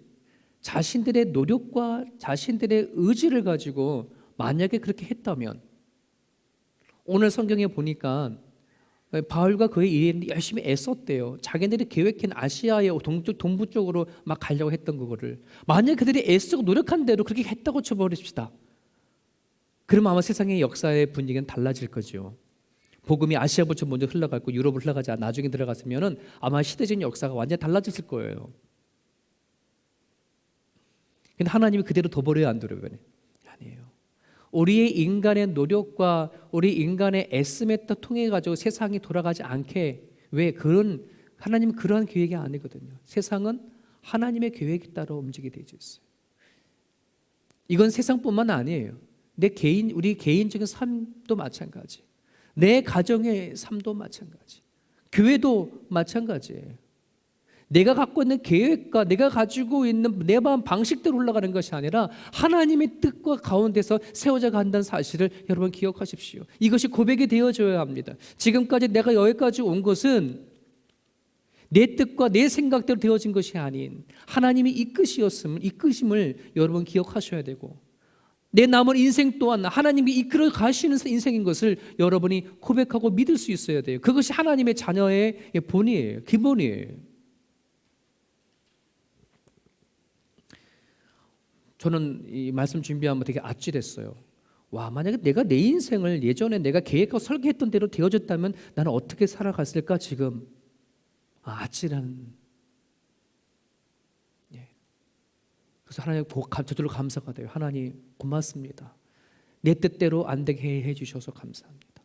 자신들의 노력과 자신들의 의지를 가지고 만약에 그렇게 했다면 오늘 성경에 보니까 바울과 그의 일행들이 열심히 애썼대요. 자기들이 계획한 아시아의 동부 쪽으로 막 가려고 했던 그거를 만약에 그들이 애쓰고 노력한 대로 그렇게 했다고 쳐버립시다. 그러면 아마 세상의 역사의 분위기는 달라질 거죠. 복음이 아시아부터 먼저 흘러갔고 유럽을 흘러가자 나중에 들어갔으면은 아마 시대적인 역사가 완전히 달라졌을 거예요. 근데 하나님이 그대로 둬버려요, 안 둬버려요? 아니에요. 우리의 인간의 노력과 우리 인간의 애씀에 통해 가지고 세상이 돌아가지 않게 왜 그런 하나님은 그러한 계획이 아니거든요. 세상은 하나님의 계획에 따라 움직이게 되어 있어요. 이건 세상뿐만 아니에요. 우리 개인적인 삶도 마찬가지. 내 가정의 삶도 마찬가지. 교회도 마찬가지예요. 내가 갖고 있는 계획과 내가 가지고 있는 내 마음 방식대로 올라가는 것이 아니라 하나님의 뜻과 가운데서 세워져 간다는 사실을 여러분 기억하십시오. 이것이 고백이 되어져야 합니다. 지금까지 내가 여기까지 온 것은 내 뜻과 내 생각대로 되어진 것이 아닌 하나님이 이끄심을 여러분 기억하셔야 되고 내 남은 인생 또한 하나님이 이끌어 가시는 인생인 것을 여러분이 고백하고 믿을 수 있어야 돼요. 그것이 하나님의 자녀의 본이에요. 기본이에요. 저는 이 말씀 준비하면 되게 아찔했어요. 와, 만약에 내가 내 인생을 예전에 내가 계획하고 설계했던 대로 되어졌다면 나는 어떻게 살아갔을까 지금. 아찔한. 그래서 하나님 저절로 감사가 돼요. 하나님 고맙습니다. 내 뜻대로 안 되게 해주셔서 감사합니다.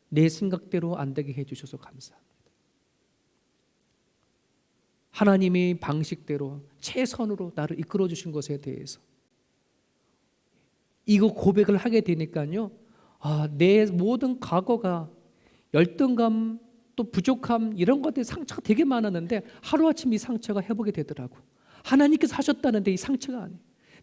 내 생각대로 안 되게 해주셔서 감사합니다. 하나님의 방식대로 최선으로 나를 이끌어 주신 것에 대해서 이거 고백을 하게 되니까요. 내 모든 과거가 열등감 또 부족함 이런 것들 상처가 되게 많았는데 하루아침 이 상처가 회복이 되더라고. 하나님께서 하셨다는데 이 상처가 아니에요.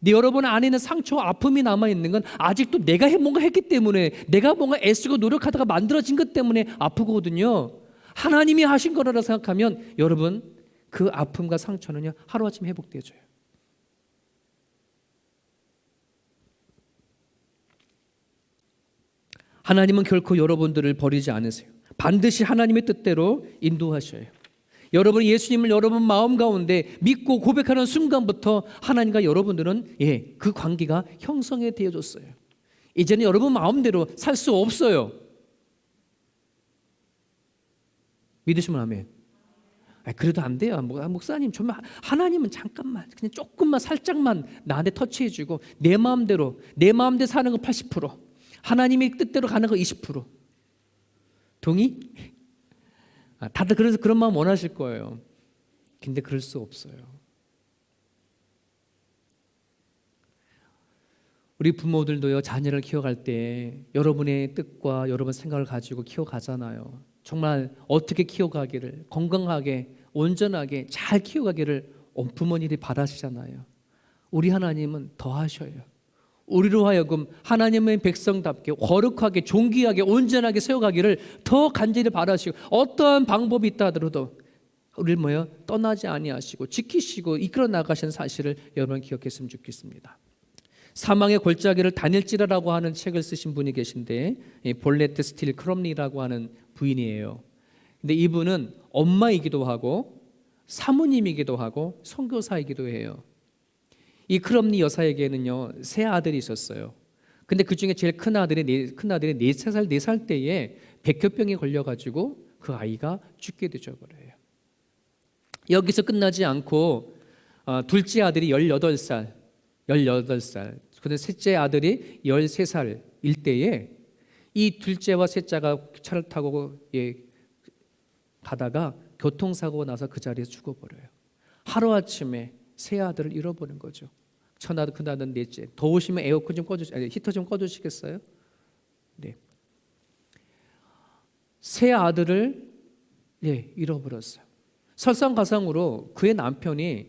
여러분 안에는 상처와 아픔이 남아있는 건 아직도 내가 뭔가 했기 때문에, 내가 뭔가 애쓰고 노력하다가 만들어진 것 때문에 아프거든요. 하나님이 하신 거라고 생각하면 여러분 그 아픔과 상처는요 하루아침 회복되어져요. 하나님은 결코 여러분들을 버리지 않으세요. 반드시 하나님의 뜻대로 인도하셔요. 여러분 예수님을 여러분 마음 가운데 믿고 고백하는 순간부터 하나님과 여러분들은 그 관계가 형성이 되어졌어요. 이제는 여러분 마음대로 살 수 없어요. 믿으시면 아멘. 그래도 안 돼요. 목사님 정말 하나님은 잠깐만 그냥 조금만 살짝만 나한테 터치해주고 내 마음대로 사는 거 80%, 하나님의 뜻대로 가는 거 20%. 동의? 다들 그래서 그런 마음 원하실 거예요. 근데 그럴 수 없어요. 우리 부모들도요 자녀를 키워갈 때 여러분의 뜻과 여러분 생각을 가지고 키워가잖아요. 정말 어떻게 키워가기를 건강하게 온전하게 잘 키워가기를 부모님이 바라시잖아요. 우리 하나님은 더 하셔요. 우리로 하여금 하나님의 백성답게 거룩하게 존귀하게 온전하게 세워가기를 더 간절히 바라시고 어떠한 방법이 있다 하더라도 우리를 떠나지 아니하시고 지키시고 이끌어 나가시는 사실을 여러분 기억했으면 좋겠습니다. 사망의 골짜기를 다닐지라라고 하는 책을 쓰신 분이 계신데 볼레트 스틸 크롬리라고 하는 부인이에요. 근데 이분은 엄마이기도 하고 사모님이기도 하고 선교사이기도 해요. 이 크롬리 여사에게는요 세 아들이 있었어요. 근데 그 중에 제일 큰 아들이 4살 때에 백혈병에 걸려가지고 그 아이가 죽게 되어버려요. 여기서 끝나지 않고 둘째 아들이 18살. 근데 셋째 아들이 13살일 때에 이 둘째와 셋째가 차를 타고 가다가 교통사고가 나서 그 자리에서 죽어버려요. 하루아침에 세 아들을 잃어버린 거죠. 첫아들, 큰아들, 넷째. 더우시면 에어컨 좀 히터 좀 꺼주시겠어요? 네. 세 아들을 잃어버렸어요. 설상가상으로 그의 남편이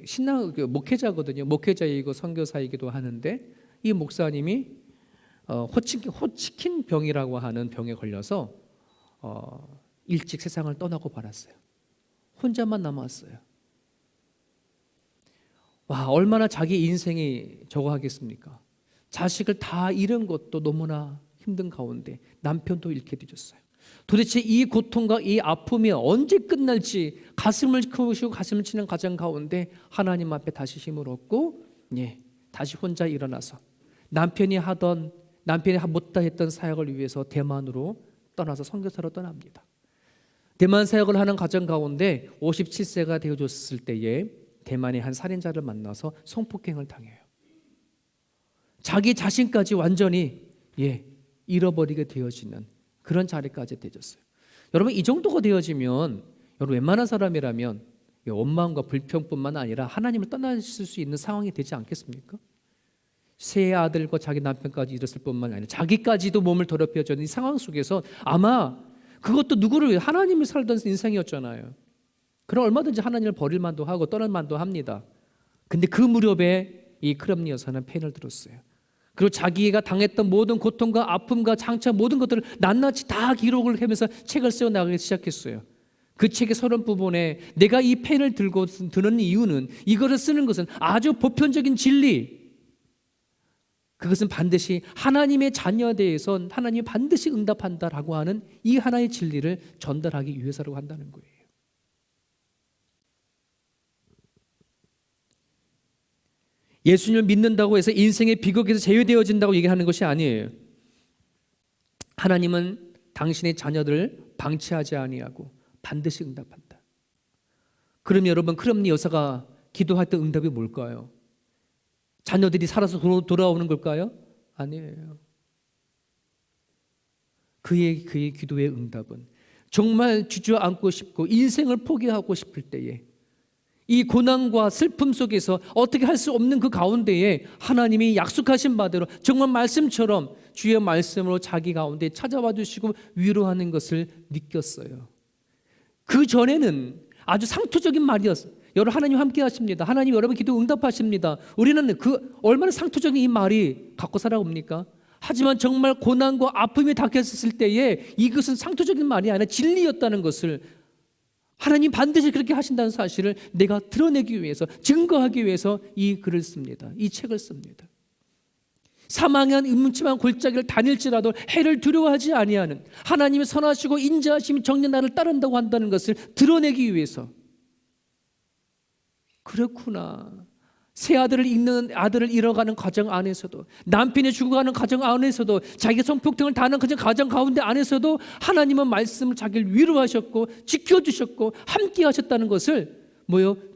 신앙 목회자거든요. 목회자이고 선교사이기도 하는데 이 목사님이 호치킨 병이라고 하는 병에 걸려서 일찍 세상을 떠나고 말았어요. 혼자만 남았어요. 와, 얼마나 자기 인생이 저거 하겠습니까? 자식을 다 잃은 것도 너무나 힘든 가운데 남편도 잃게 되셨어요. 도대체 이 고통과 이 아픔이 언제 끝날지 가슴을 크시고 가슴을 치는 가정 가운데 하나님 앞에 다시 힘을 얻고 다시 혼자 일어나서 남편이 못다 했던 사역을 위해서 대만으로 떠나서 선교사로 떠납니다. 대만 사역을 하는 가정 가운데 57세가 되어졌을 때에 대만의 한 살인자를 만나서 성폭행을 당해요. 자기 자신까지 완전히 잃어버리게 되어지는 그런 자리까지 되어졌어요. 여러분 이 정도가 되어지면 여러분 웬만한 사람이라면 원망과 불평뿐만 아니라 하나님을 떠나실 수 있는 상황이 되지 않겠습니까? 세 아들과 자기 남편까지 잃었을 뿐만 아니라 자기까지도 몸을 더럽혀지는 이 상황 속에서 아마 그것도 누구를 하나님을 살던 인생이었잖아요. 그럼 얼마든지 하나님을 버릴 만도 하고 떠날 만도 합니다. 근데 그 무렵에 이 크롬니 여사는 펜을 들었어요. 그리고 자기가 당했던 모든 고통과 아픔과 장차 모든 것들을 낱낱이 다 기록을 하면서 책을 써나가기 시작했어요. 그 책의 서론 부분에 내가 이 펜을 들고 드는 이유는 이거를 쓰는 것은 아주 보편적인 진리, 그것은 반드시 하나님의 자녀에 대해서 하나님이 반드시 응답한다라고 하는 이 하나의 진리를 전달하기 위해서라고 한다는 거예요. 예수님을 믿는다고 해서 인생의 비극에서 제외되어진다고 얘기하는 것이 아니에요. 하나님은 당신의 자녀들을 방치하지 아니하고 반드시 응답한다. 그럼 여러분 크롬니 여사가 기도했던 응답이 뭘까요? 자녀들이 살아서 돌아오는 걸까요? 아니에요. 그의 기도의 응답은 정말 주저앉고 싶고 인생을 포기하고 싶을 때에 이 고난과 슬픔 속에서 어떻게 할 수 없는 그 가운데에 하나님이 약속하신 바대로 정말 말씀처럼 주의 말씀으로 자기 가운데 찾아와 주시고 위로하는 것을 느꼈어요. 그 전에는 아주 상투적인 말이었어요. 여러분, 하나님 함께 하십니다. 하나님 여러분 기도 응답하십니다. 우리는 그 얼마나 상투적인 이 말이 갖고 살아옵니까? 하지만 정말 고난과 아픔이 닥쳤을 때에 이것은 상투적인 말이 아니라 진리였다는 것을, 하나님 반드시 그렇게 하신다는 사실을 내가 드러내기 위해서, 증거하기 위해서 이 글을 씁니다. 이 책을 씁니다. 사망의 음침한 골짜기를 다닐지라도 해를 두려워하지 아니하는 하나님의 선하시고 인자하심이 정녕 나를 따른다고 한다는 것을 드러내기 위해서. 그렇구나. 새 아들을 잃는 아들을 잃어가는 과정 안에서도, 남편이 죽어가는 과정 안에서도, 자기 성폭행을 당하는 그 과정 가운데 안에서도 하나님은 말씀을 자기를 위로하셨고 지켜주셨고 함께 하셨다는 것을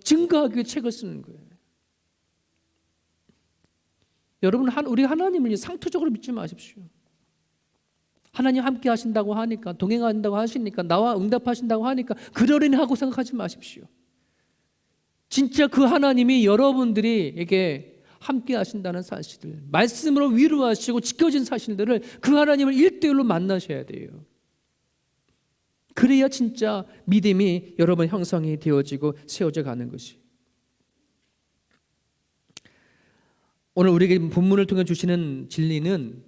증거하기 위해 책을 쓰는 거예요. 여러분, 우리 하나님을 상투적으로 믿지 마십시오. 하나님 함께 하신다고 하니까, 동행한다고 하시니까, 나와 응답하신다고 하니까 그러려니 하고 생각하지 마십시오. 진짜 그 하나님이 여러분들에게 함께 하신다는 사실을, 말씀으로 위로하시고 지켜진 사실들을, 그 하나님을 1대1로 만나셔야 돼요. 그래야 진짜 믿음이 여러분 형성이 되어지고 세워져 가는 것이. 오늘 우리에게 본문을 통해 주시는 진리는,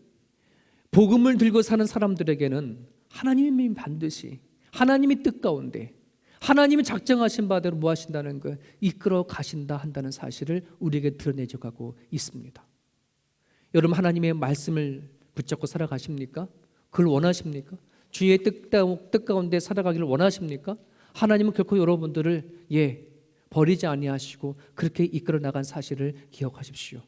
복음을 들고 사는 사람들에게는 하나님이 반드시 하나님의 뜻 가운데 하나님이 작정하신 바대로 뭐 하신다는 걸 이끌어 가신다 한다는 사실을 우리에게 드러내져 가고 있습니다. 여러분, 하나님의 말씀을 붙잡고 살아가십니까? 그걸 원하십니까? 주의 뜻 가운데 살아가기를 원하십니까? 하나님은 결코 여러분들을 버리지 아니하시고 그렇게 이끌어 나간 사실을 기억하십시오.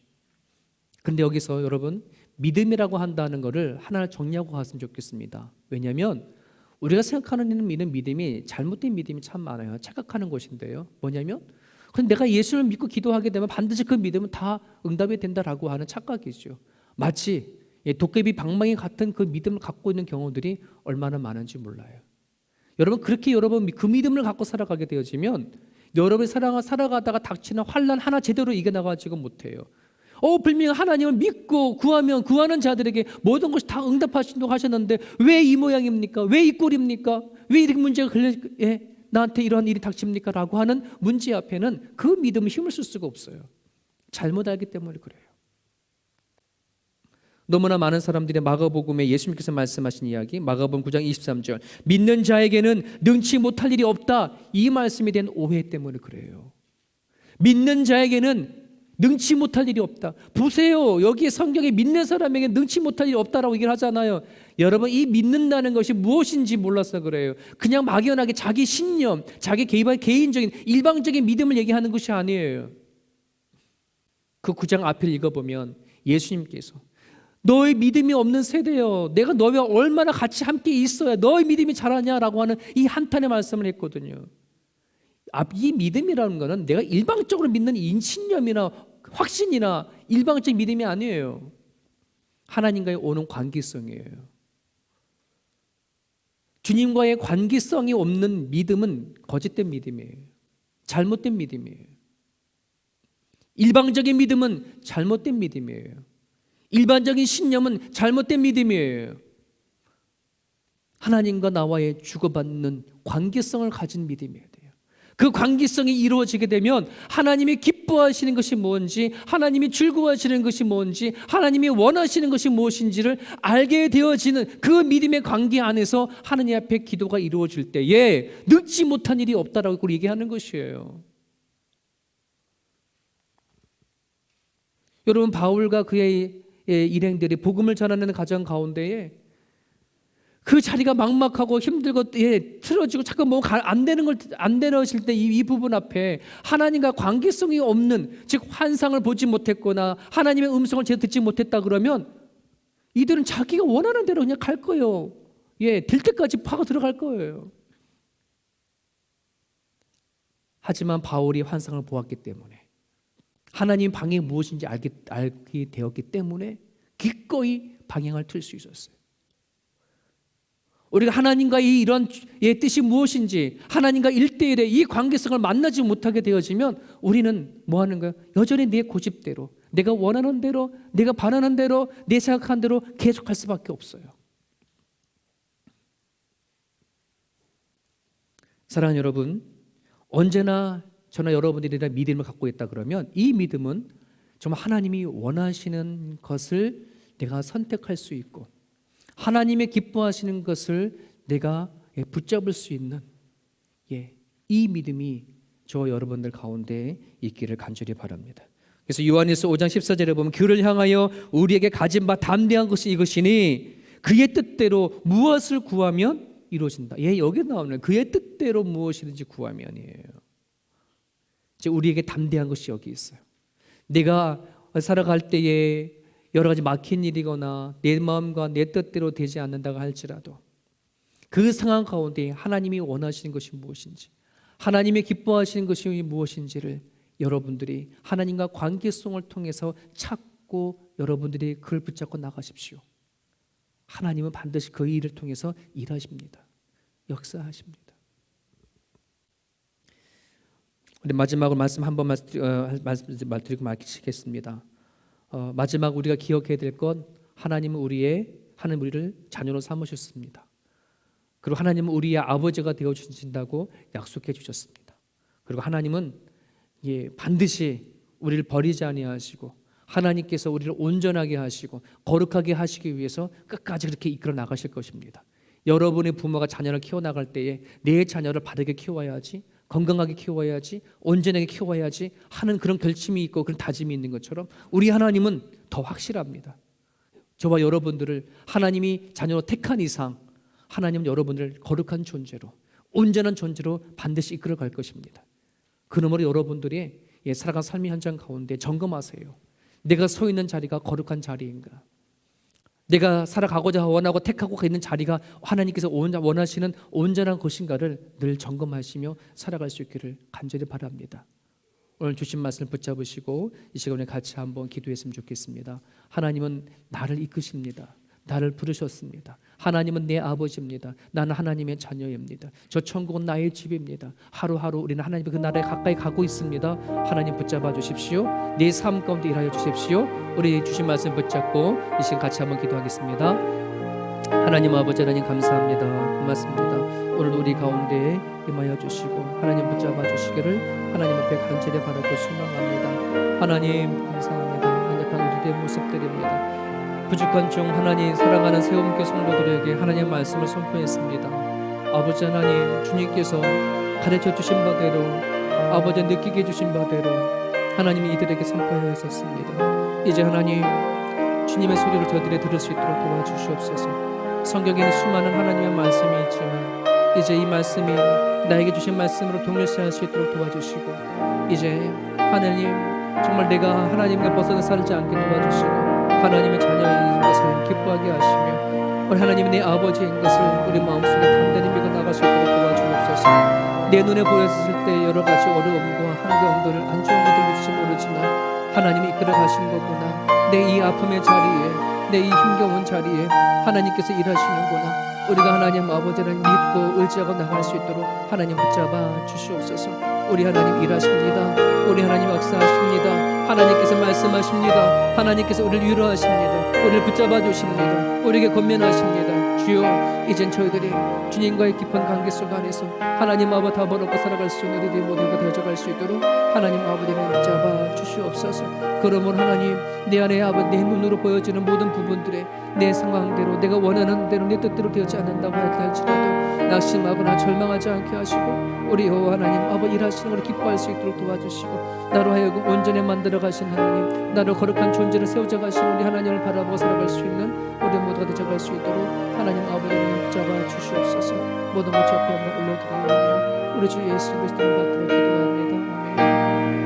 그런데 여기서 여러분, 믿음이라고 한다는 것을 하나 정리하고 갔으면 좋겠습니다. 왜냐하면 우리가 생각하는 믿음이 잘못된 믿음이 참 많아요. 착각하는 것인데요. 뭐냐면, 근데 내가 예수를 믿고 기도하게 되면 반드시 그 믿음은 다 응답이 된다라고 하는 착각이죠. 마치 도깨비 방망이 같은 그 믿음을 갖고 있는 경우들이 얼마나 많은지 몰라요. 여러분, 그렇게 여러분 그 믿음을 갖고 살아가게 되어지면 여러분이 살아가다가 닥치는 환난 하나 제대로 이겨나가지고 못해요. 분명히 하나님을 믿고 구하는 자들에게 모든 것이 다 응답하신다고 하셨는데 왜 이 모양입니까? 왜 이 꼴입니까? 왜 이렇게 문제가 나한테 이러한 일이 닥칩니까? 라고 하는 문제 앞에는 그 믿음은 힘을 쓸 수가 없어요. 잘못 알기 때문에 그래요. 너무나 많은 사람들이 마가복음에 예수님께서 말씀하신 이야기, 마가복음 9장 23절, 믿는 자에게는 능치 못할 일이 없다, 이 말씀에 대한 오해 때문에 그래요. 믿는 자에게는 능치 못할 일이 없다. 보세요, 여기 성경에 믿는 사람에게 능치 못할 일이 없다라고 얘기를 하잖아요. 여러분, 이 믿는다는 것이 무엇인지 몰라서 그래요. 그냥 막연하게 자기 신념, 자기 개인적인 일방적인 믿음을 얘기하는 것이 아니에요. 그 9장 앞을 읽어보면 예수님께서 너의 믿음이 없는 세대여, 내가 너와 얼마나 같이 함께 있어야 너의 믿음이 자라냐라고 하는 이 한탄의 말씀을 했거든요. 이 믿음이라는 것은 내가 일방적으로 믿는 신념이나 확신이나 일방적인 믿음이 아니에요. 하나님과의 오는 관계성이에요. 주님과의 관계성이 없는 믿음은 거짓된 믿음이에요. 잘못된 믿음이에요. 일방적인 믿음은 잘못된 믿음이에요. 일반적인 신념은 잘못된 믿음이에요. 하나님과 나와의 주고받는 관계성을 가진 믿음이에요. 그 관계성이 이루어지게 되면 하나님이 기뻐하시는 것이 뭔지, 하나님이 즐거워하시는 것이 뭔지, 하나님이 원하시는 것이 무엇인지를 알게 되어지는 그 믿음의 관계 안에서 하나님 앞에 기도가 이루어질 때에 능치 못한 일이 없다라고 얘기하는 것이에요. 여러분, 바울과 그의 일행들이 복음을 전하는 과정 가운데에 그 자리가 막막하고 힘들고 틀어지고 자꾸 안 되실 때 이 부분 앞에 하나님과 관계성이 없는, 즉 환상을 보지 못했거나 하나님의 음성을 제대로 듣지 못했다 그러면 이들은 자기가 원하는 대로 그냥 갈 거예요. 될 때까지 파고 들어갈 거예요. 하지만 바울이 환상을 보았기 때문에, 하나님 방향이 무엇인지 알게 되었기 때문에 기꺼이 방향을 틀 수 있었어요. 우리가 하나님과의 이런 뜻이 무엇인지, 하나님과 1대1의 이 관계성을 만나지 못하게 되어지면 우리는 뭐 하는 거예요? 여전히 내 고집대로, 내가 원하는 대로, 내가 바라는 대로, 내 생각한 대로 계속할 수밖에 없어요. 사랑하는 여러분, 언제나 저나 여러분들이 믿음을 갖고 있다 그러면 이 믿음은 정말 하나님이 원하시는 것을 내가 선택할 수 있고, 하나님의 기뻐하시는 것을 내가 붙잡을 수 있는 이 믿음이 저와 여러분들 가운데 있기를 간절히 바랍니다. 그래서 요한일서 5장 14절에 보면 그를 향하여 우리에게 가진 바 담대한 것이 이것이니 그의 뜻대로 무엇을 구하면 이루어진다. 여기 나오는 그의 뜻대로 무엇이든지 구하면이에요. 이제 우리에게 담대한 것이 여기 있어요. 내가 살아갈 때에 여러 가지 막힌 일이거나 내 마음과 내 뜻대로 되지 않는다고 할지라도 그 상황 가운데 하나님이 원하시는 것이 무엇인지, 하나님이 기뻐하시는 것이 무엇인지를 여러분들이 하나님과 관계성을 통해서 찾고 여러분들이 그걸 붙잡고 나가십시오. 하나님은 반드시 그 일을 통해서 일하십니다. 역사하십니다. 우리 마지막으로 말씀 한 번만 드리고 마치겠습니다. 마지막 우리가 기억해야 될 건 하나님은 하나님 우리를 자녀로 삼으셨습니다. 그리고 하나님은 우리의 아버지가 되어 주신다고 약속해 주셨습니다. 그리고 하나님은 반드시 우리를 버리지 아니하시고 하나님께서 우리를 온전하게 하시고 거룩하게 하시기 위해서 끝까지 그렇게 이끌어 나가실 것입니다. 여러분의 부모가 자녀를 키워나갈 때에 내 자녀를 바르게 키워야지, 건강하게 키워야지, 온전하게 키워야지 하는 그런 결심이 있고 그런 다짐이 있는 것처럼 우리 하나님은 더 확실합니다. 저와 여러분들을 하나님이 자녀로 택한 이상 하나님은 여러분을 거룩한 존재로, 온전한 존재로 반드시 이끌어 갈 것입니다. 그러므로 여러분들이 살아간 삶의 현장 가운데 점검하세요. 내가 서 있는 자리가 거룩한 자리인가? 내가 살아가고자 원하고 택하고 있는 자리가 하나님께서 원하시는 온전한 것인가를 늘 점검하시며 살아갈 수 있기를 간절히 바랍니다. 오늘 주신 말씀을 붙잡으시고 이 시간에 같이 한번 기도했으면 좋겠습니다. 하나님은 나를 이끄십니다. 나를 부르셨습니다. 하나님은 내 아버지입니다. 나는 하나님의 자녀입니다. 저 천국은 나의 집입니다. 하루하루 우리는 하나님의 그 나라에 가까이 가고 있습니다. 하나님 붙잡아 주십시오. 내 삶 가운데 일하여 주십시오. 우리 주신 말씀 붙잡고 이 시간 같이 한번 기도하겠습니다. 하나님 아버지, 하나님 감사합니다. 고맙습니다. 오늘 우리 가운데 임하여 주시고 하나님 붙잡아 주시기를 하나님 앞에 간절히 바라고 순종합니다. 하나님 감사합니다. 연약한 우리의 모습들입니다. 부족한 중 하나님 사랑하는 세움교 성도들에게 하나님의 말씀을 선포했습니다. 아버지 하나님, 주님께서 가르쳐 주신 바대로, 아버지 느끼게 해주신 바대로 하나님이 이들에게 선포하였습니다. 이제 하나님 주님의 소리를 저들이 들을 수 있도록 도와주시옵소서. 성경에는 수많은 하나님의 말씀이 있지만 이제 이 말씀이 나에게 주신 말씀으로 동일시할 수 있도록 도와주시고, 이제 하나님 정말 내가 하나님과 벗어나 살지 않게 도와주시고 하나님의 자녀인 것을 기뻐하게 하시며 우리 하나님이 내 아버지인 것을 우리 마음속에 단단히 믿어 나갈 수 있도록 도와주옵소서. 내 눈에 보였을 때 여러 가지 어려움과 한경들을 안 좋은 것들 믿을지 모르지만 하나님이 이끌어 가신 거구나. 내 이 아픔의 자리에, 내 이 힘겨운 자리에 하나님께서 일하시는구나. 우리가 하나님 아버지를 믿고 의지하고 나갈 수 있도록 하나님 붙잡아 주시옵소서. 우리 하나님 일하십니다. 우리 하나님 역사하십니다. 하나님께서 말씀하십니다. 하나님께서 우리를 위로하십니다. 우리를 붙잡아 주십니다. 우리에게 권면하십니다. 주여, 이젠 저희들이 주님과의 깊은 관계 속 안에서 하나님 아버지 다 벌어놓고 살아갈 수 있는 우리들의 모든 것 되어져갈 수 있도록 하나님 아버지를 붙잡아 주시옵소서. 그러므로 하나님 내 안에 아버지 내 눈으로 보여지는 모든 부분들에 내 상황대로 내가 원하는 대로 내 뜻대로 되지 않는다고 할지라도 낙심하거나 절망하지 않게 하시고 우리 여호와 하나님 아버지 일하시는 것을 기뻐할 수 있도록 도와주시고 나로 하여금 온전히 만들어 가신 하나님, 나로 거룩한 존재를 세워져 가신 우리 하나님을 바라보고 살아갈 수 있는 우리 모두가 되어갈 수 있도록 하나님 아버지를 붙잡아 주시옵소서. 모든 것 앞에 한번 올려드리오며 우리 주 예수 그리스도를 받들어 기도합니다. 아멘.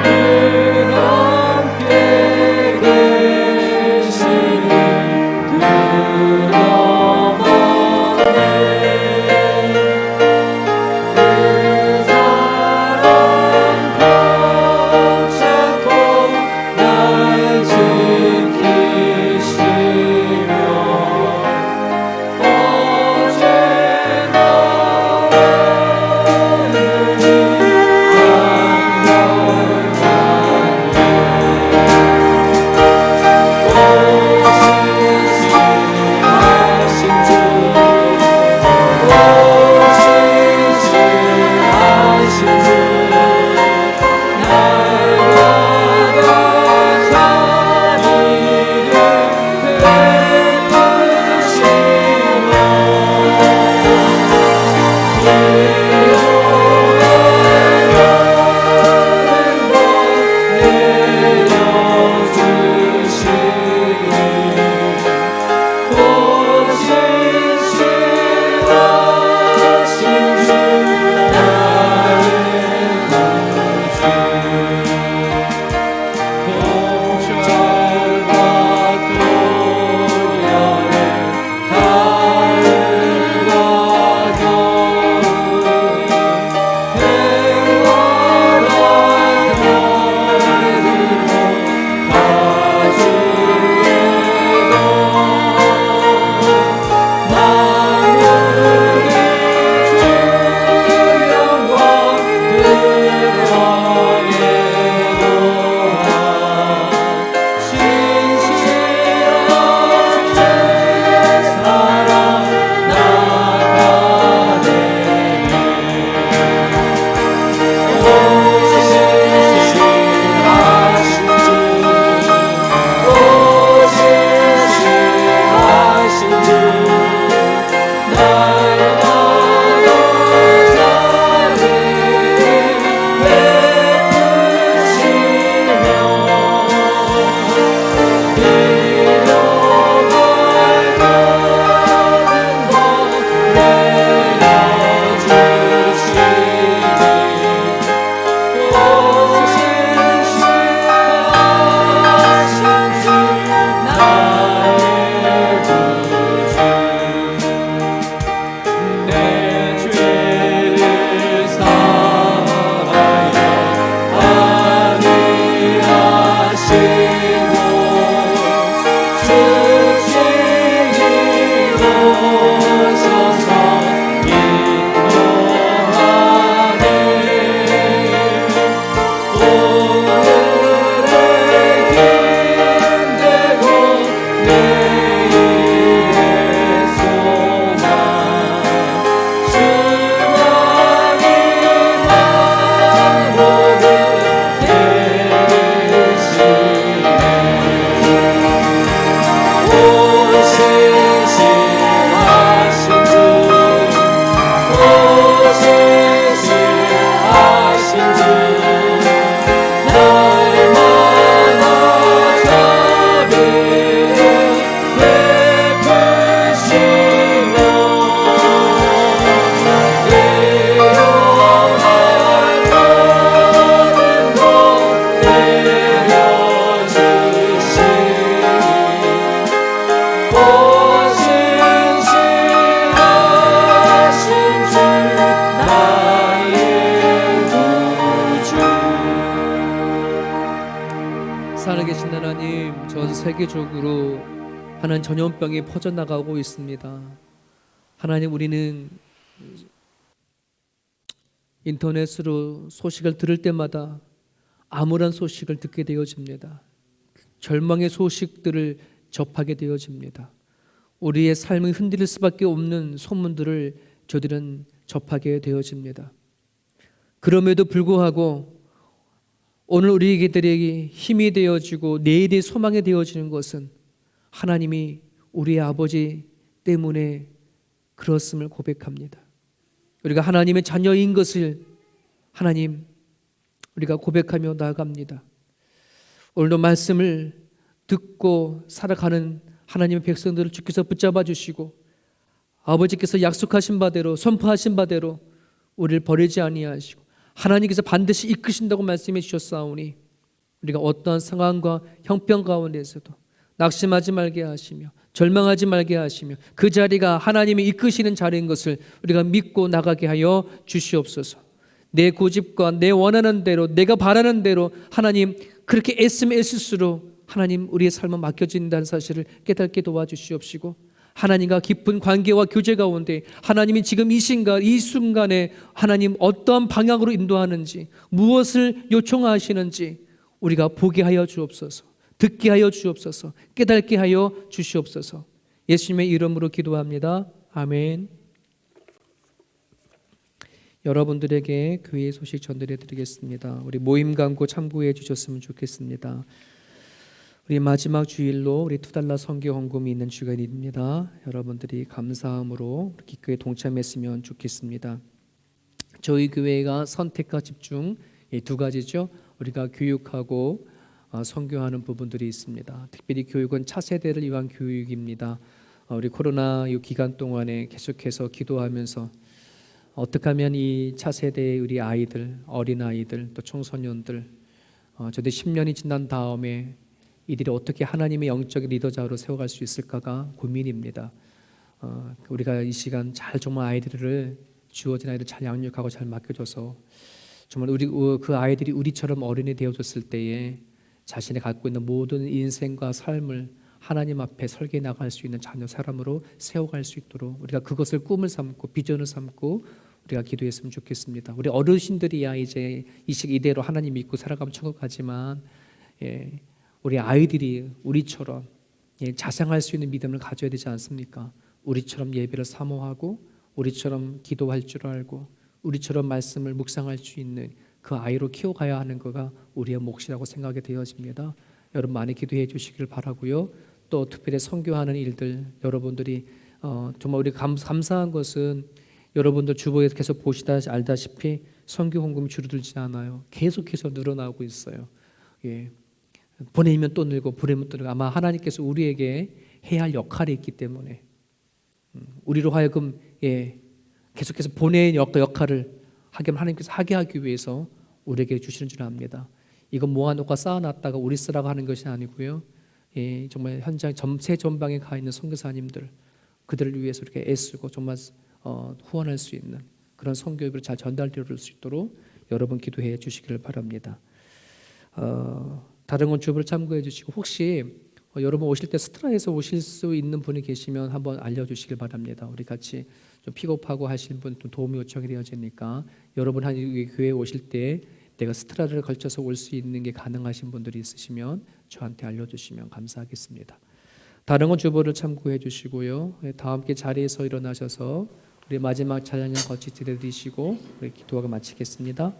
늘 함께 계시니 들어봐 살아계신 하나님, 전 세계적으로 하나님 전염병이 퍼져나가고 있습니다. 하나님, 우리는 인터넷으로 소식을 들을 때마다 암울한 소식을 듣게 되어집니다. 절망의 소식들을 접하게 되어집니다. 우리의 삶을 흔들릴 수밖에 없는 소문들을 저들은 접하게 되어집니다. 그럼에도 불구하고 오늘 우리에게 힘이 되어지고 내일의 소망이 되어지는 것은 하나님이 우리의 아버지 때문에 그렇음을 고백합니다. 우리가 하나님의 자녀인 것을 하나님 우리가 고백하며 나아갑니다. 오늘도 말씀을 듣고 살아가는 하나님의 백성들을 주께서 붙잡아 주시고 아버지께서 약속하신 바대로 선포하신 바대로 우리를 버리지 아니하시고 하나님께서 반드시 이끄신다고 말씀해 주셨사오니 우리가 어떠한 상황과 형편 가운데서도 낙심하지 말게 하시며 절망하지 말게 하시며 그 자리가 하나님이 이끄시는 자리인 것을 우리가 믿고 나가게 하여 주시옵소서. 내 고집과 내 원하는 대로 내가 바라는 대로 하나님 그렇게 애쓰면 애쓸수록 하나님 우리의 삶은 맡겨진다는 사실을 깨닫게 도와주시옵시고 하나님과 깊은 관계와 교제 가운데 하나님이 지금 이 순간에 하나님 어떠한 방향으로 인도하는지 무엇을 요청하시는지 우리가 보게 하여 주옵소서. 듣게 하여 주옵소서. 깨닫게 하여 주시옵소서. 예수님의 이름으로 기도합니다. 아멘. 여러분들에게 교회의 소식 전달해 드리겠습니다. 우리 모임 광고 참고해 주셨으면 좋겠습니다. 우리 마지막 주일로 우리 $2 선교 헌금이 있는 주간입니다. 여러분들이 감사함으로 기꺼이 동참했으면 좋겠습니다. 저희 교회가 선택과 집중 이 두 가지죠. 우리가 교육하고 선교하는 부분들이 있습니다. 특별히 교육은 차세대를 위한 교육입니다. 우리 코로나 이 기간 동안에 계속해서 기도하면서 어떻게 하면 이 차세대의 우리 아이들, 어린 아이들, 또 청소년들, 저도 10년이 지난 다음에 이들이 어떻게 하나님의 영적 리더자로 세워갈 수 있을까가 고민입니다. 우리가 이 시간 잘 정말 아이들을 주어진 아이들 잘 양육하고 잘 맡겨줘서 정말 그 아이들이 우리처럼 어른이 되어졌을 때에 자신이 갖고 있는 모든 인생과 삶을 하나님 앞에 설계해 나갈 수 있는 자녀 사람으로 세워갈 수 있도록 우리가 그것을 꿈을 삼고 비전을 삼고 우리가 기도했으면 좋겠습니다. 우리 어르신들이야 이제 이 시기 이대로 하나님 믿고 살아가면 천국 가지만 우리 아이들이 우리처럼 자상할 수 있는 믿음을 가져야 되지 않습니까? 우리처럼 예배를 사모하고 우리처럼 기도할 줄 알고 우리처럼 말씀을 묵상할 수 있는 그 아이로 키워가야 하는 거가 우리의 몫이라고 생각이 되어집니다. 여러분 많이 기도해 주시길 바라고요. 또 특별히 선교하는 일들 여러분들이 정말 우리 감사한 것은 여러분들 주보에서 계속 보시다 알다시피 선교 헌금이 줄어들지 않아요. 계속해서 늘어나고 있어요. 보내면 또 늘고 보내면 또 늘고 아마 하나님께서 우리에게 해야 할 역할이 있기 때문에 우리로 하여금 계속해서 보내는 역할을 하나님께서 하게 하기 위해서 우리에게 주시는 줄 압니다. 이건 모아놓고 쌓아놨다가 우리 쓰라고 하는 것이 아니고요. 정말 현장 새 전방에 가 있는 선교사님들 그들을 위해서 이렇게 애쓰고 정말 후원할 수 있는 그런 선교육을 잘 전달될 수 있도록 여러분 기도해 주시기를 바랍니다. 다른 건 주부를 참고해 주시고 혹시 여러분 오실 때 스트라에서 오실 수 있는 분이 계시면 한번 알려주시길 바랍니다. 우리 같이 좀 픽업하고 하시는 분 도움이 요청이 되어지니까 여러분 한 교회 오실 때 내가 스트라를 걸쳐서 올 수 있는 게 가능하신 분들이 있으시면 저한테 알려주시면 감사하겠습니다. 다른 건 주보를 참고해 주시고요. 다 함께 자리에서 일어나셔서 우리 마지막 찬양 같이 드리시고 우리 기도하고 마치겠습니다.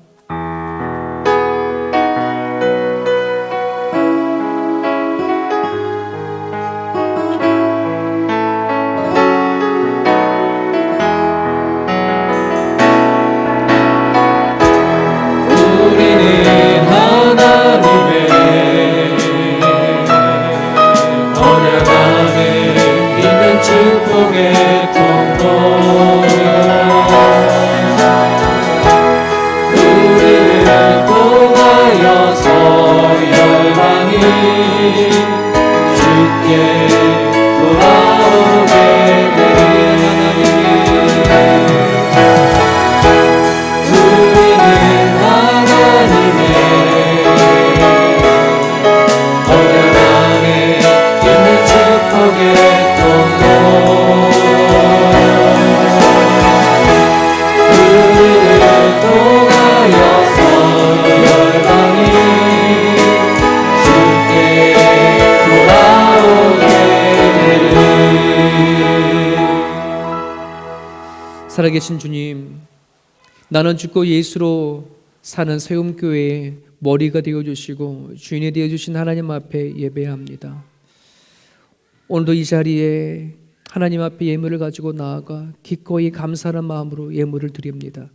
축복의 통로야 살아계신 주님, 나는 죽고 예수로 사는 세움교회의 머리가 되어주시고 주인이 되어주신 하나님 앞에 예배합니다. 오늘도 이 자리에 하나님 앞에 예물을 가지고 나아가 기꺼이 감사하는 마음으로 예물을 드립니다.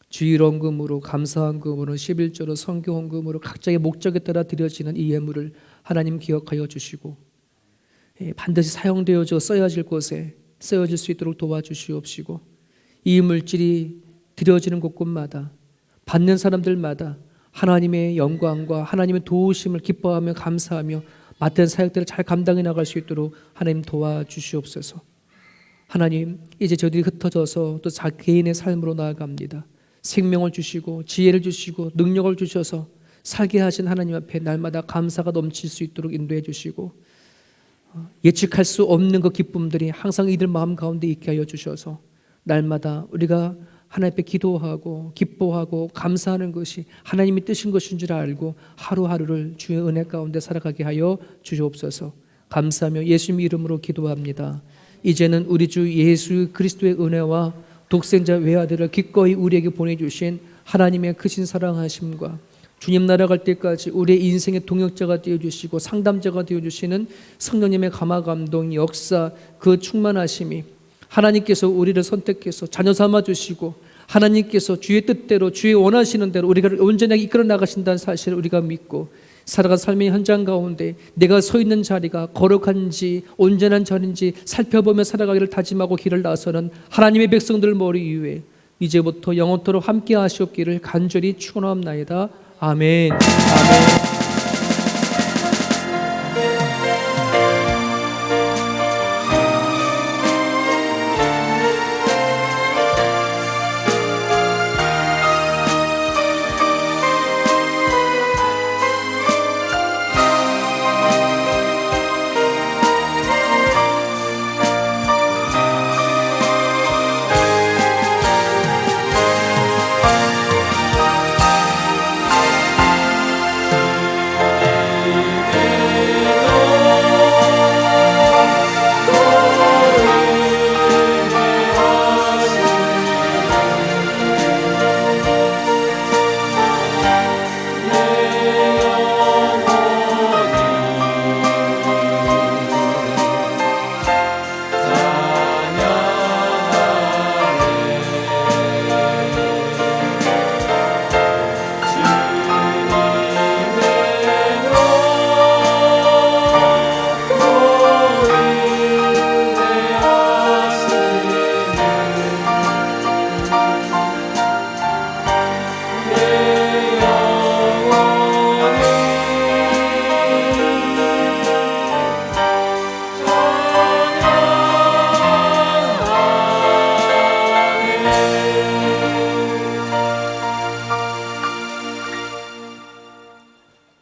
주일헌금으로, 감사헌금으로, 11조로, 선교헌금으로 각자의 목적에 따라 드려지는 이 예물을 하나님 기억하여 주시고 반드시 사용되어져 써야질 곳에 쓰여질 수 있도록 도와주시옵시고, 이 물질이 드려지는 곳곳마다 받는 사람들마다 하나님의 영광과 하나님의 도우심을 기뻐하며 감사하며 맡은 사역들을 잘 감당해 나갈 수 있도록 하나님 도와주시옵소서. 하나님, 이제 저들이 흩어져서 또 개인의 삶으로 나아갑니다. 생명을 주시고 지혜를 주시고 능력을 주셔서 살게 하신 하나님 앞에 날마다 감사가 넘칠 수 있도록 인도해 주시고, 예측할 수 없는 그 기쁨들이 항상 이들 마음 가운데 있게 하여 주셔서 날마다 우리가 하나님 앞에 기도하고 기뻐하고 감사하는 것이 하나님이 뜻인 것인 줄 알고 하루하루를 주의 은혜 가운데 살아가게 하여 주시옵소서. 감사하며 예수님 이름으로 기도합니다. 이제는 우리 주 예수 그리스도의 은혜와 독생자 외아들을 기꺼이 우리에게 보내주신 하나님의 크신 사랑하심과 주님 날아갈 때까지 우리의 인생의 동역자가 되어주시고 상담자가 되어주시는 성령님의 감화 감동 역사, 그 충만하심이 하나님께서 우리를 선택해서 자녀 삼아주시고 하나님께서 주의 뜻대로 주의 원하시는 대로 우리가 온전하게 이끌어 나가신다는 사실을 우리가 믿고 살아간 삶의 현장 가운데 내가 서 있는 자리가 거룩한지 온전한 자리인지 살펴보며 살아가기를 다짐하고 길을 나서는 하나님의 백성들 머리 위에 이제부터 영원토록 함께 하시옵기를 간절히 축원하옵나이다. 아멘. 아멘.